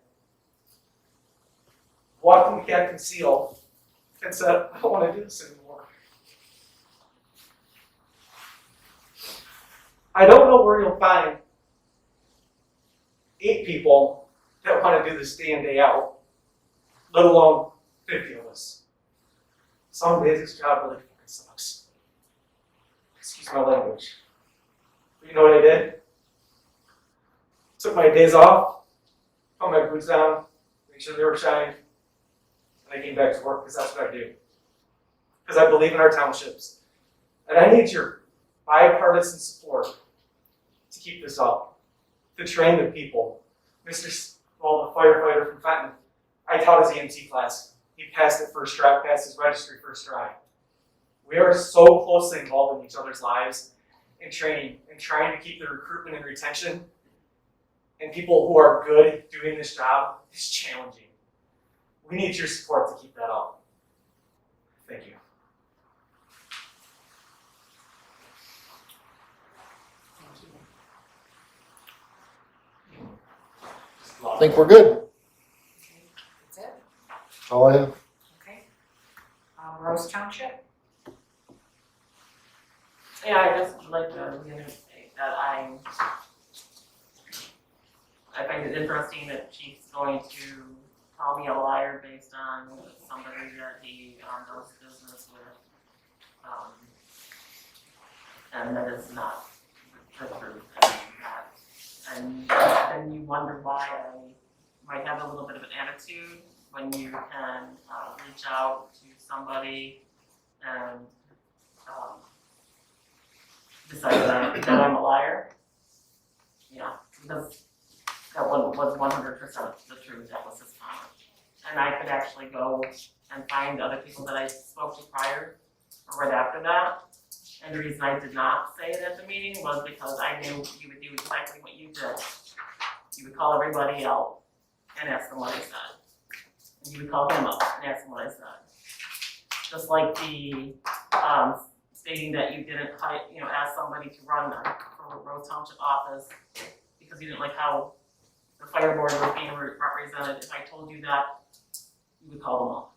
Speaker 9: walked into Captain Seal, and said, I don't want to do this anymore. I don't know where you'll find 8 people that want to do this day in, day out, let alone 50 of us. Some days this job really fucking sucks. Excuse my language. But you know what I did? Took my days off, put my boots down, make sure they were shined, and I came back to work because that's what I do. Because I believe in our townships. And I need your bipartisan support to keep this up, to train the people. The firefighter from Fenton, I taught his EMT class. He passed it first try, passed his registry first try. We are so closely involved in each other's lives and training and trying to keep the recruitment and retention and people who are good doing this job is challenging. We need your support to keep that up. Thank you.
Speaker 4: I think we're good.
Speaker 3: Okay, that's it?
Speaker 4: That's all I have.
Speaker 3: Okay. Rose Township?
Speaker 1: Yeah, I just would like to reiterate that I find it interesting that Chief's going to call me a liar based on somebody that he does business with. And that is not the truth. And then you wonder why I might have a little bit of an attitude when you can reach out to somebody and decide that I'm a liar. Yeah, because that one was 100% the truth. That was his comment. And I could actually go and find other people that I spoke to prior or right after that. And the reason I did not say it at the meeting was because I knew you would do exactly what you did. You would call everybody out and ask them what I said. And you would call him up and ask him what I said. Just like the stating that you didn't ask somebody to run for Rose Township office because you didn't like how the fire board was being represented. If I told you that, you would call them up.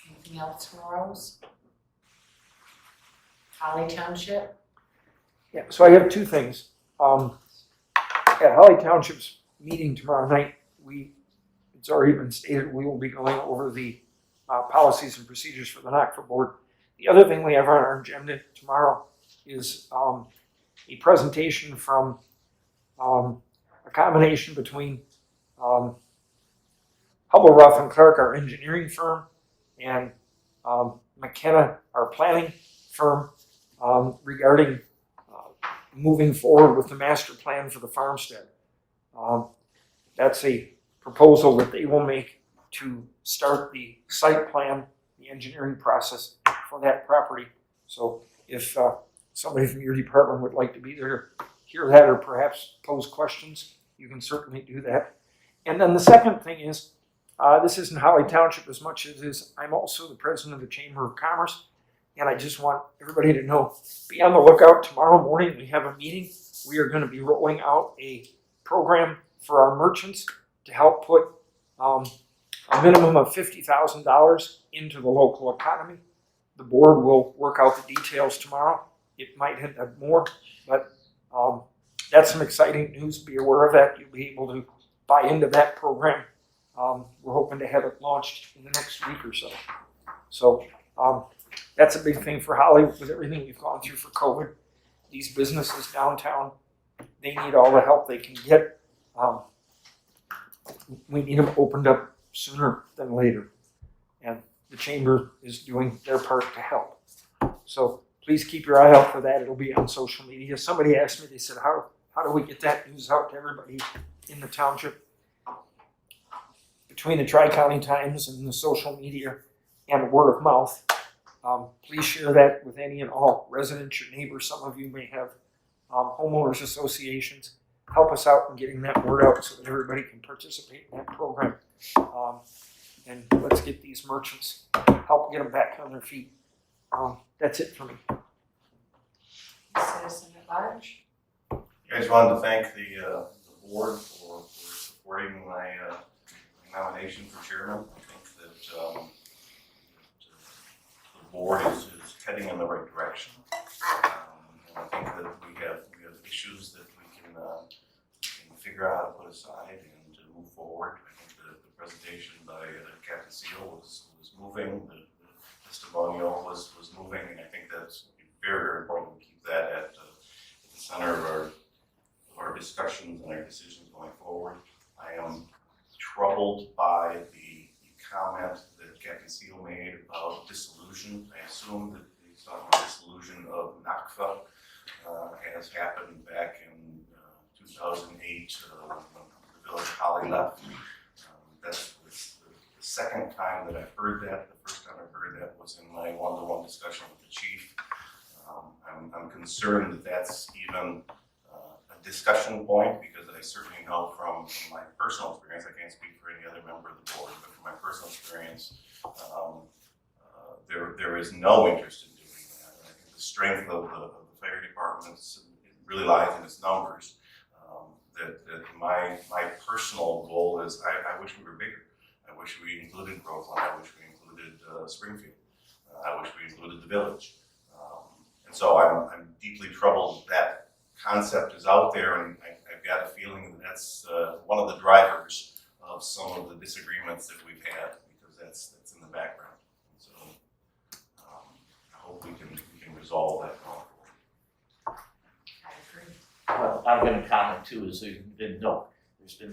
Speaker 3: Anything else from Rose? Holly Township?
Speaker 2: Yeah, so I have two things. At Holly Township's meeting tomorrow night, it's already been stated, we will be going over the policies and procedures for the NOCFA board. The other thing we have on our agenda tomorrow is a presentation from a combination between Hubble, Ruff and Clark, our engineering firm, and McKenna, our planning firm, regarding moving forward with the master plan for the farmstead. That's a proposal that they will make to start the site plan, the engineering process for that property. So if somebody from your department would like to be there to hear that or perhaps pose questions, you can certainly do that. And then the second thing is, this isn't Holly Township as much as it is, I'm also the president of the Chamber of Commerce. And I just want everybody to know, be on the lookout. Tomorrow morning we have a meeting. We are going to be rolling out a program for our merchants to help put a minimum of $50,000 into the local economy. The board will work out the details tomorrow. It might end up more, but that's some exciting news. Be aware of that. You'll be able to buy into that program. We're hoping to have it launched in the next week or so. So that's a big thing for Holly with everything we've gone through for COVID. These businesses downtown, they need all the help they can get. We need them opened up sooner than later. And the chamber is doing their part to help. So please keep your eye out for that. It'll be on social media. Somebody asked me, they said, how do we get that news out to everybody in the township? between the Tri-County Times and the social media and word of mouth. Please share that with any and all residents, your neighbors. Some of you may have homeowners associations. Help us out in getting that word out so that everybody can participate in that program. And let's get these merchants, help get them back on their feet. That's it for me.
Speaker 3: Citizen at large?
Speaker 5: I just wanted to thank the board for supporting my nomination for chairman. I think that the board is heading in the right direction. And I think that we have issues that we can figure out how to put aside and to move forward. I think the presentation by Captain Seal was moving. The testimonial was moving, and I think that's very, very important to keep that at the center of our discussions and our decisions going forward. I am troubled by the comment that Captain Seal made about dissolution. I assume that he's talking about dissolution of NOCFA as happened back in 2008 when the village Holly left. That's the second time that I've heard that. The first time I heard that was in my one-to-one discussion with the chief. I'm concerned that that's even a discussion point, because I certainly know from my personal experience, I can't speak for any other member of the board, but from my personal experience, there is no interest in doing that. And I think the strength of the fire department really lies in its numbers. That my personal goal is I wish we were bigger. I wish we included Groveland. I wish we included Springfield. I wish we included the village. And so I'm deeply troubled that concept is out there, and I've got a feeling that that's one of the drivers of some of the disagreements that we've had, because that's in the background. And so I hope we can resolve that going forward.
Speaker 3: I agree.
Speaker 7: Well, I'm gonna comment too, is there's been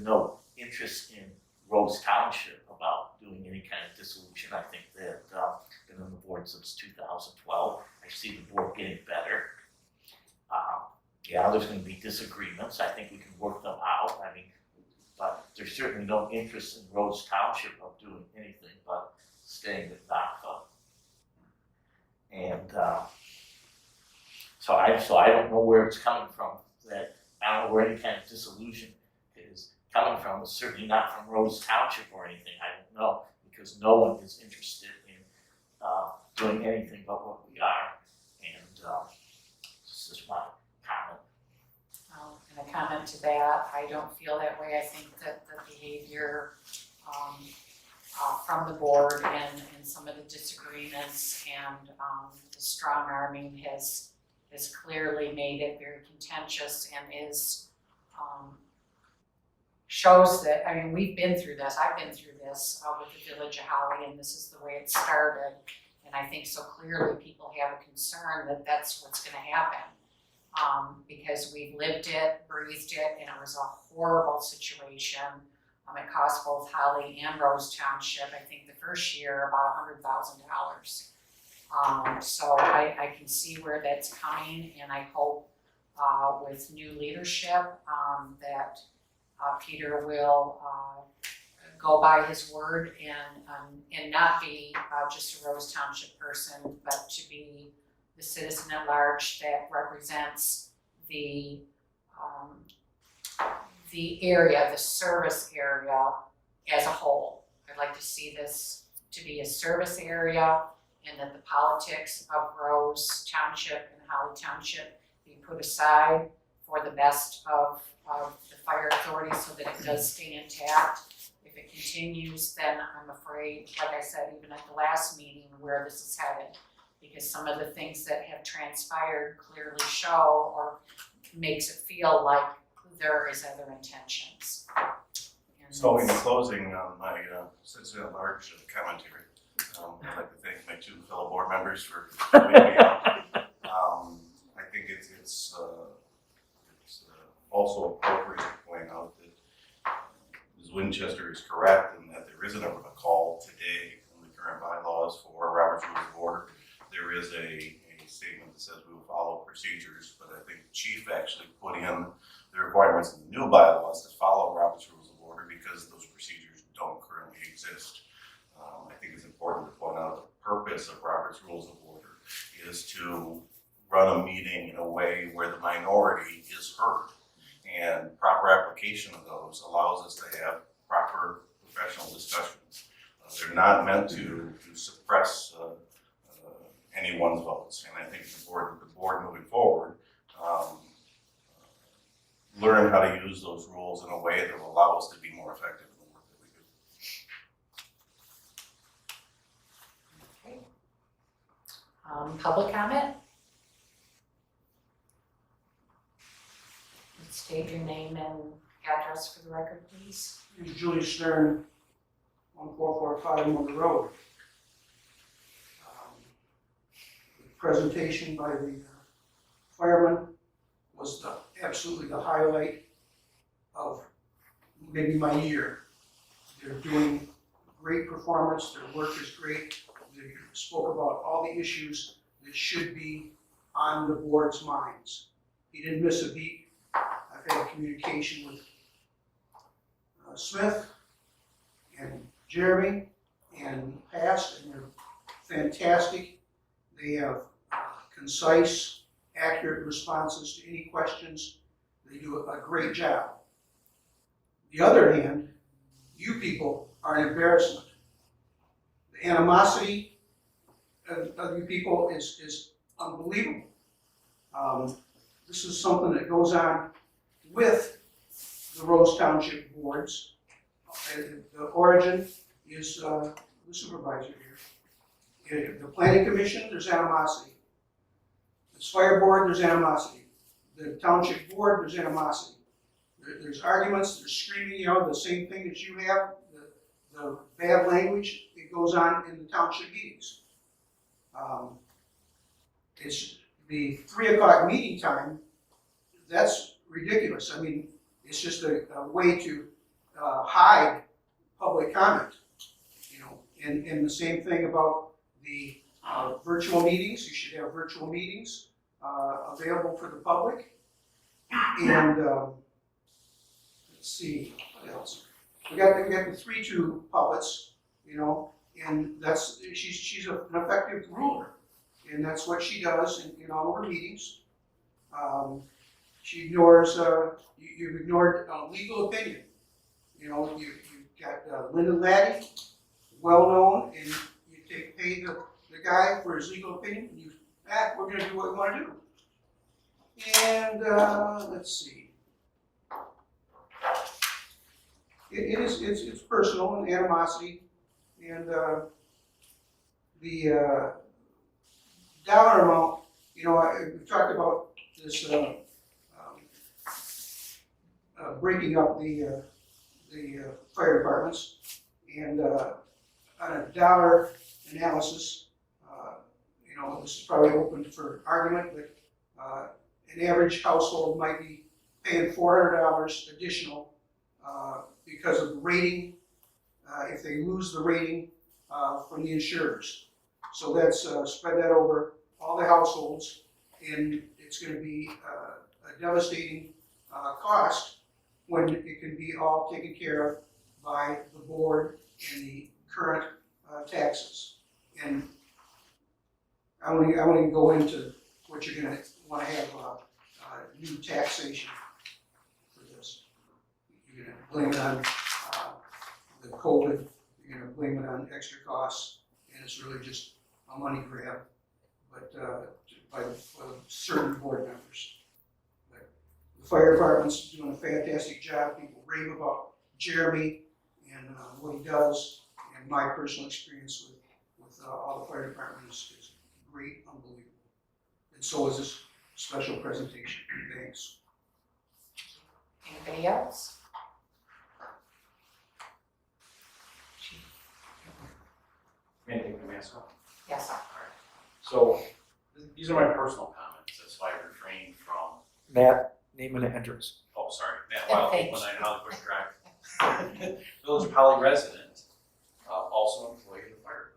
Speaker 7: no interest in Rose Township about doing any kind of dissolution. I think that, been on the board since 2012. I see the board getting better. Yeah, there's gonna be disagreements. I think we can work them out. I mean, but there's certainly no interest in Rose Township of doing anything but staying with NOCFA. And, so I don't know where it's coming from. That I don't know where any kind of dissolution is coming from. It's certainly not from Rose Township or anything. I don't know, because no one is interested in doing anything but what we are. And this is my comment.
Speaker 3: And a comment to that, I don't feel that way. I think that the behavior from the board and some of the disagreements and the strong arming has clearly made it very contentious and is shows that, I mean, we've been through this, I've been through this with the Village of Holly, and this is the way it started. And I think so clearly people have a concern that that's what's gonna happen. Because we've lived it, breathed it, and it was a horrible situation. It cost both Holly and Rose Township, I think the first year, about $100,000. So I can see where that's coming, and I hope with new leadership that Peter will go by his word and not be just a Rose Township person, but to be the citizen at large that represents the area, the service area as a whole. I'd like to see this to be a service area, and that the politics of Rose Township and Holly Township be put aside for the best of the fire authority, so that it does stay intact. If it continues, then I'm afraid, like I said, even at the last meeting, where this is headed. Because some of the things that have transpired clearly show or makes it feel like there is other intentions. And
Speaker 5: So in closing, my citizen at large commentary, I'd like to thank my two fellow board members for putting me out. I think it's also appropriate to point out that Ms. Winchester is correct in that there isn't a call today in the current bylaws for Robert's Rules of Order. There is a statement that says we will follow procedures, but I think the chief actually put in the requirements in the new bylaws to follow Robert's Rules of Order, because those procedures don't currently exist. I think it's important to point out the purpose of Robert's Rules of Order is to run a meeting in a way where the minority is heard. And proper application of those allows us to have proper professional discussions. They're not meant to suppress anyone's votes. And I think it's important that the board moving forward learn how to use those rules in a way that will allow us to be more effective in the work that we do.
Speaker 3: Okay. Public comment? State your name and address for the record, please.
Speaker 11: Julie Stern, 1445 Motor Road. The presentation by the fireman was absolutely the highlight of maybe my year. They're doing great performance, their work is great. They spoke about all the issues that should be on the board's minds. He didn't miss a beat. I've had communication with Smith and Jeremy and past, and they're fantastic. They have concise, accurate responses to any questions. They do a great job. The other hand, you people are an embarrassment. The animosity of you people is unbelievable. This is something that goes on with the Rose Township boards. The origin is the supervisor here. The planning commission, there's animosity. The fire board, there's animosity. The township board, there's animosity. There's arguments, there's screaming, the same thing that you have, the bad language that goes on in the township meetings. It's the 3 o'clock meeting time, that's ridiculous. I mean, it's just a way to hide public comment, and the same thing about the virtual meetings. You should have virtual meetings available for the public. And let's see, what else? We got the 3-2 puppets, and that's, she's an effective ruler, and that's what she does in all of her meetings. She ignores, you've ignored legal opinion. You've got Linda Laddie, well-known, and you pay the guy for his legal opinion, and we're gonna do what we wanna do. And let's see. It's personal and animosity, and the dollar amount, we've talked about this breaking up the fire departments, and on a dollar analysis, this is probably open for argument, but an average household might be paying $400 additional because of the rating, if they lose the rating from the insurers. So that's spread that over all the households, and it's going to be a devastating cost when it can be all taken care of by the board and the current taxes. And I won't even go into what you're going to want to have new taxation for this. You're going to blame it on the COVID, you're going to blame it on extra costs, and it's really just a money grab, but by certain board members. But the fire department's doing a fantastic job. People rave about Jeremy and what he does, and my personal experience with all the fire departments is great, unbelievable. And so is this special presentation. Thanks.
Speaker 3: Anybody else?
Speaker 12: May I take my mask off?
Speaker 3: Yes.
Speaker 12: So, these are my personal comments, that's why I refrained from,
Speaker 2: Matt, name and address.
Speaker 12: oh, sorry, Matt Wild,
Speaker 3: Thank
Speaker 12: 819 Hollywood Drive. Village of Holly resident, also employee of the fire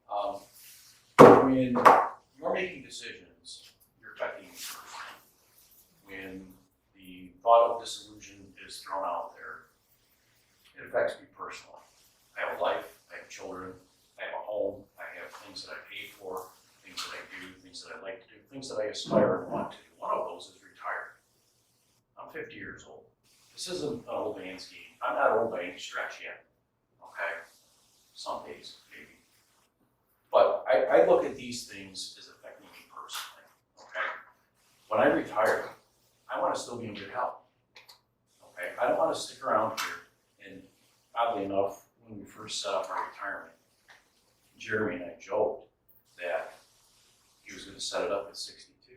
Speaker 12: authority. When you're making decisions, you're affecting me personally. When the thought of disillusion is thrown out there, it affects me personally.
Speaker 5: I have a life, I have children, I have a home, I have things that I pay for, things that I do, things that I like to do, things that I aspire and want to do. One of those is retire. I'm 50 years old. This isn't an old man's game. I'm not old by any stretch yet, okay? Some days, maybe. But I look at these things as affecting me personally, okay? When I retire, I want to still be in good health, okay? I don't want to stick around here. And oddly enough, when we first set up our retirement, Jeremy and I joked that he was going to set it up at 62.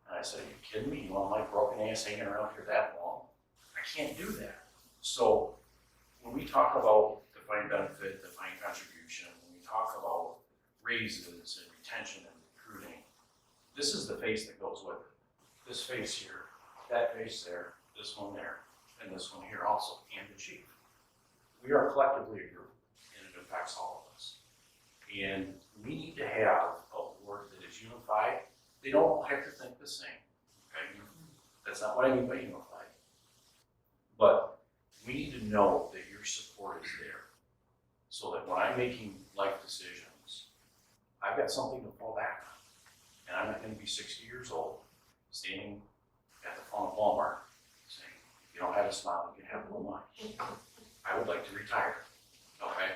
Speaker 5: And I said, are you kidding me? You want my broken ass hanging around here that long? I can't do that. So when we talk about defined benefit, defined contribution, when we talk about raises and retention and recruiting, this is the face that goes with it. This face here, that face there, this one there, and this one here also, and the chief. We are collectively a group, and it affects all of us. And we need to have a board that is unified. They don't all have to think the same, okay? That's not what I mean by unified. But we need to know that your support is there, so that when I'm making life decisions, I've got something to fall back on. And I'm not gonna be 60 years old, standing at the front of Walmart, saying, if you don't have a smile, you can have one line. I would like to retire, okay?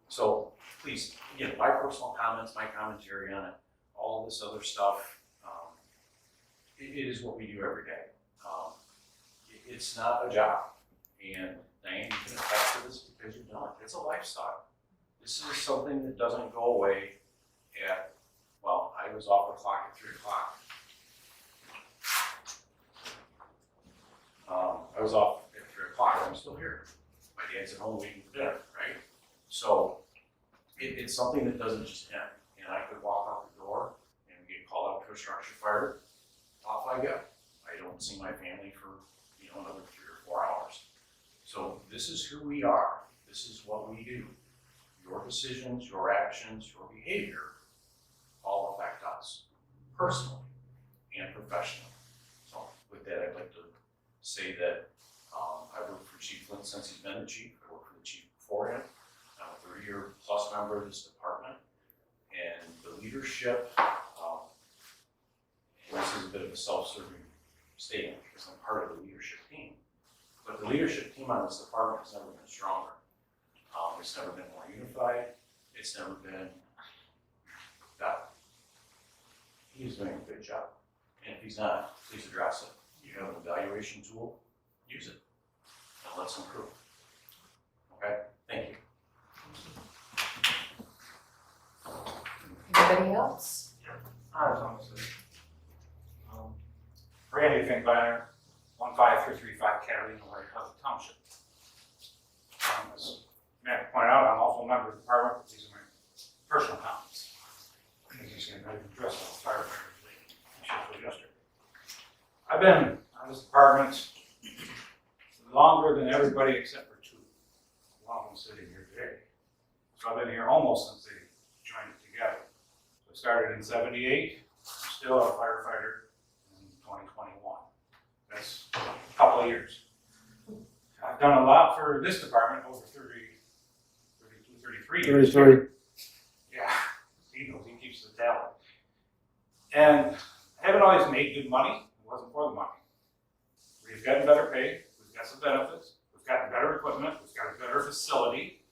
Speaker 5: So please, again, my personal comments, my commentary on it, all this other stuff, it is what we do every day. It's not a job, and Diane, you can attest to this because you've done it. It's a lifestyle. This is something that doesn't go away at, well, I was off the clock at 3 o'clock. I was off at 3 o'clock, I'm still here. My dad's at home waiting for dinner, right? So it's something that doesn't just end. And I could walk out the door and get called out to a structure fire, off I go. I don't see my family for, another 3 or 4 hours. So this is who we are. This is what we do. Your decisions, your actions, your behavior all affect us personally and professionally. So with that, I'd like to say that I've worked for Chief Flint since he's been the chief. I worked for the chief before him. I'm a 30-year plus member of this department. And the leadership, this is a bit of a self-serving statement because I'm part of the leadership team. But the leadership team on this department has never been stronger. It's never been more unified. It's never been better. He's doing a good job. And if he's not, please address it. You have an evaluation tool, use it. And let's improve. Okay? Thank you.
Speaker 3: Anybody else?
Speaker 2: I was on this. Randy Finkbeiner, 15335 Catalina Way, Hudson Township. As Matt pointed out, I'm also a member of the department, but these are my personal comments. He's just going to address the firefighters yesterday. I've been on this department longer than everybody except for 2. One of them sitting here today. So I've been here almost since they joined it together. So I started in '78. I'm still a firefighter in 2021. That's a couple of years. I've done a lot for this department over 33 years.
Speaker 4: 33.
Speaker 2: Yeah, he knows, he keeps the tally. And I haven't always made good money. It wasn't for the money. We've gotten better pay. We've got some benefits. We've gotten better equipment. We've got a better facility.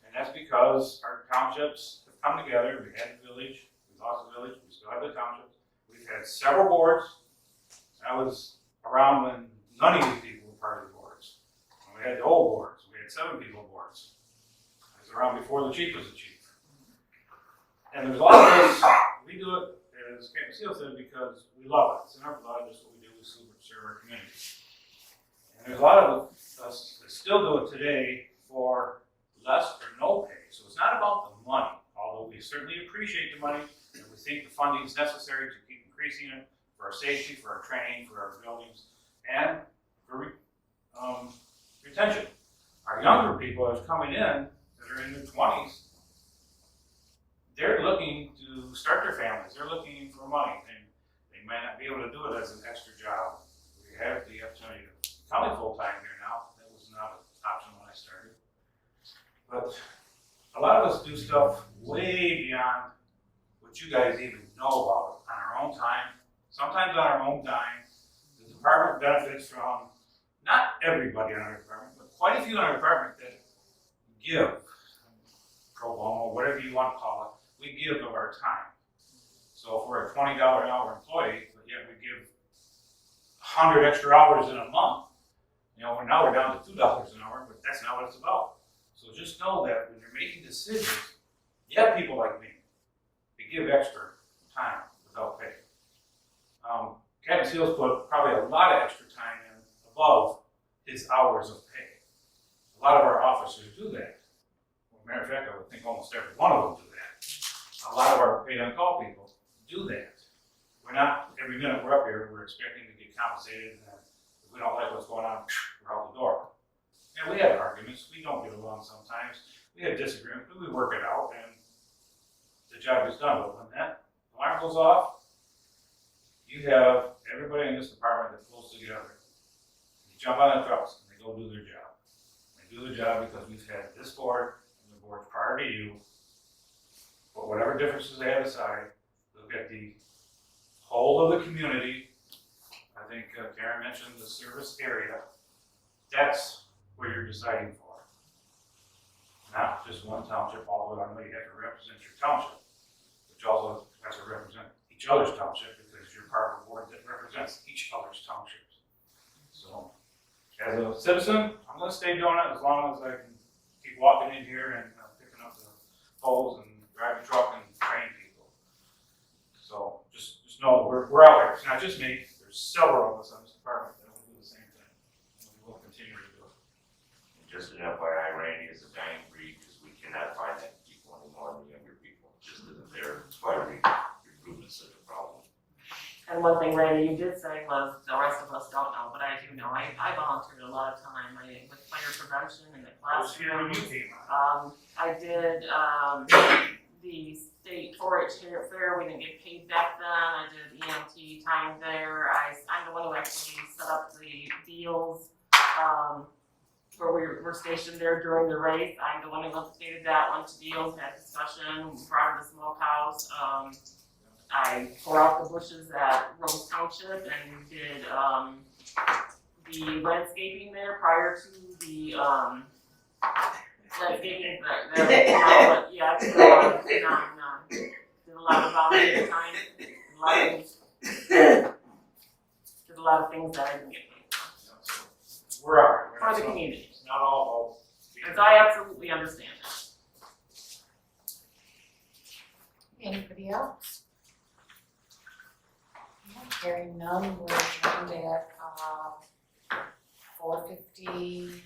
Speaker 2: And that's because our townships have come together. We had the village. We lost the village. We still have the townships. We've had several boards. I was around when none of these people were part of the boards. When we had the old boards. We had 7 people boards. I was around before the chief was the chief. And there's a lot of this, we do it, as Captain Seal said, because we love it. It's in our blood, it's what we do, we serve our community. And there's a lot of us that still do it today for less or no pay. So it's not about the money, although we certainly appreciate the money, and we think the funding is necessary to keep increasing it for our safety, for our training, for our buildings, and for retention. Our younger people that are coming in, that are in their 20s, they're looking to start their families. They're looking for money, and they might not be able to do it as an extra job. We have the opportunity to become full-time here now. That was not an option when I started.
Speaker 13: But a lot of us do stuff way beyond what you guys even know about on our own time, sometimes on our own dime. The department benefits from, not everybody on our department, but quite a few in our department that give, pro bono, whatever you want to call it, we give of our time. So if we're a $20 an hour employee, but yet we give 100 extra hours in a month, now we're down to $2 an hour, but that's not what it's about. So just know that when you're making decisions, you have people like me. They give extra time without pay. Captain Seals put probably a lot of extra time in above his hours of pay. A lot of our officers do that. Well, matter of fact, I would think almost every one of them do that. A lot of our paid on-call people do that. We're not, every minute we're up here, we're expecting to get compensated, and if we don't like what's going on, we're out the door. And we have arguments, we don't get along sometimes, we have disagreements, but we work it out, and the job is done. But when that alarm goes off, you have everybody in this department that pulls together. You jump on the trucks, and they go do their job. They do their job because we've had this board, and the board prior to you, but whatever differences they have aside, look at the whole of the community. I think Karen mentioned the service area. That's what you're deciding for. Not just one township, although I know you have to represent your township, which also has to represent each other's township because you're part of a board that represents each other's townships. So, as a citizen, I'm going to stay doing it as long as I can keep walking in here and picking up the poles and driving truck and training people. So, just know we're out there. It's not just me. There's several of us on this department that will do the same thing. And we will continue to do it.
Speaker 8: Just an FYI, Randy is a dying breed because we cannot find that people anymore than younger people. It just isn't there. That's why recruitment's such a problem.
Speaker 1: And one thing, Randy, you did say was the rest of us don't know, but I do know. I volunteered a lot of time with fire prevention in the
Speaker 13: I was here when
Speaker 1: classroom.
Speaker 13: you came on.
Speaker 1: I did the state 4-H fair. We didn't get paid back then. I did EMT time there. I'm the one who actually set up the deals where we were stationed there during the race. I'm the one who updated that, went to deals, had discussion, brought in the smokehouse. I tore out the bushes at Rose Township and did the landscaping there prior to the landscaping there. Yeah, I did a lot of volunteer time, did a lot of things that I didn't get paid for.
Speaker 13: We're out. We're
Speaker 1: For
Speaker 13: not
Speaker 1: the
Speaker 13: so-
Speaker 1: community.
Speaker 13: It's not all about.
Speaker 1: Because I absolutely understand that.
Speaker 3: Anybody else? Hearing none, we're adjourned at 4:59.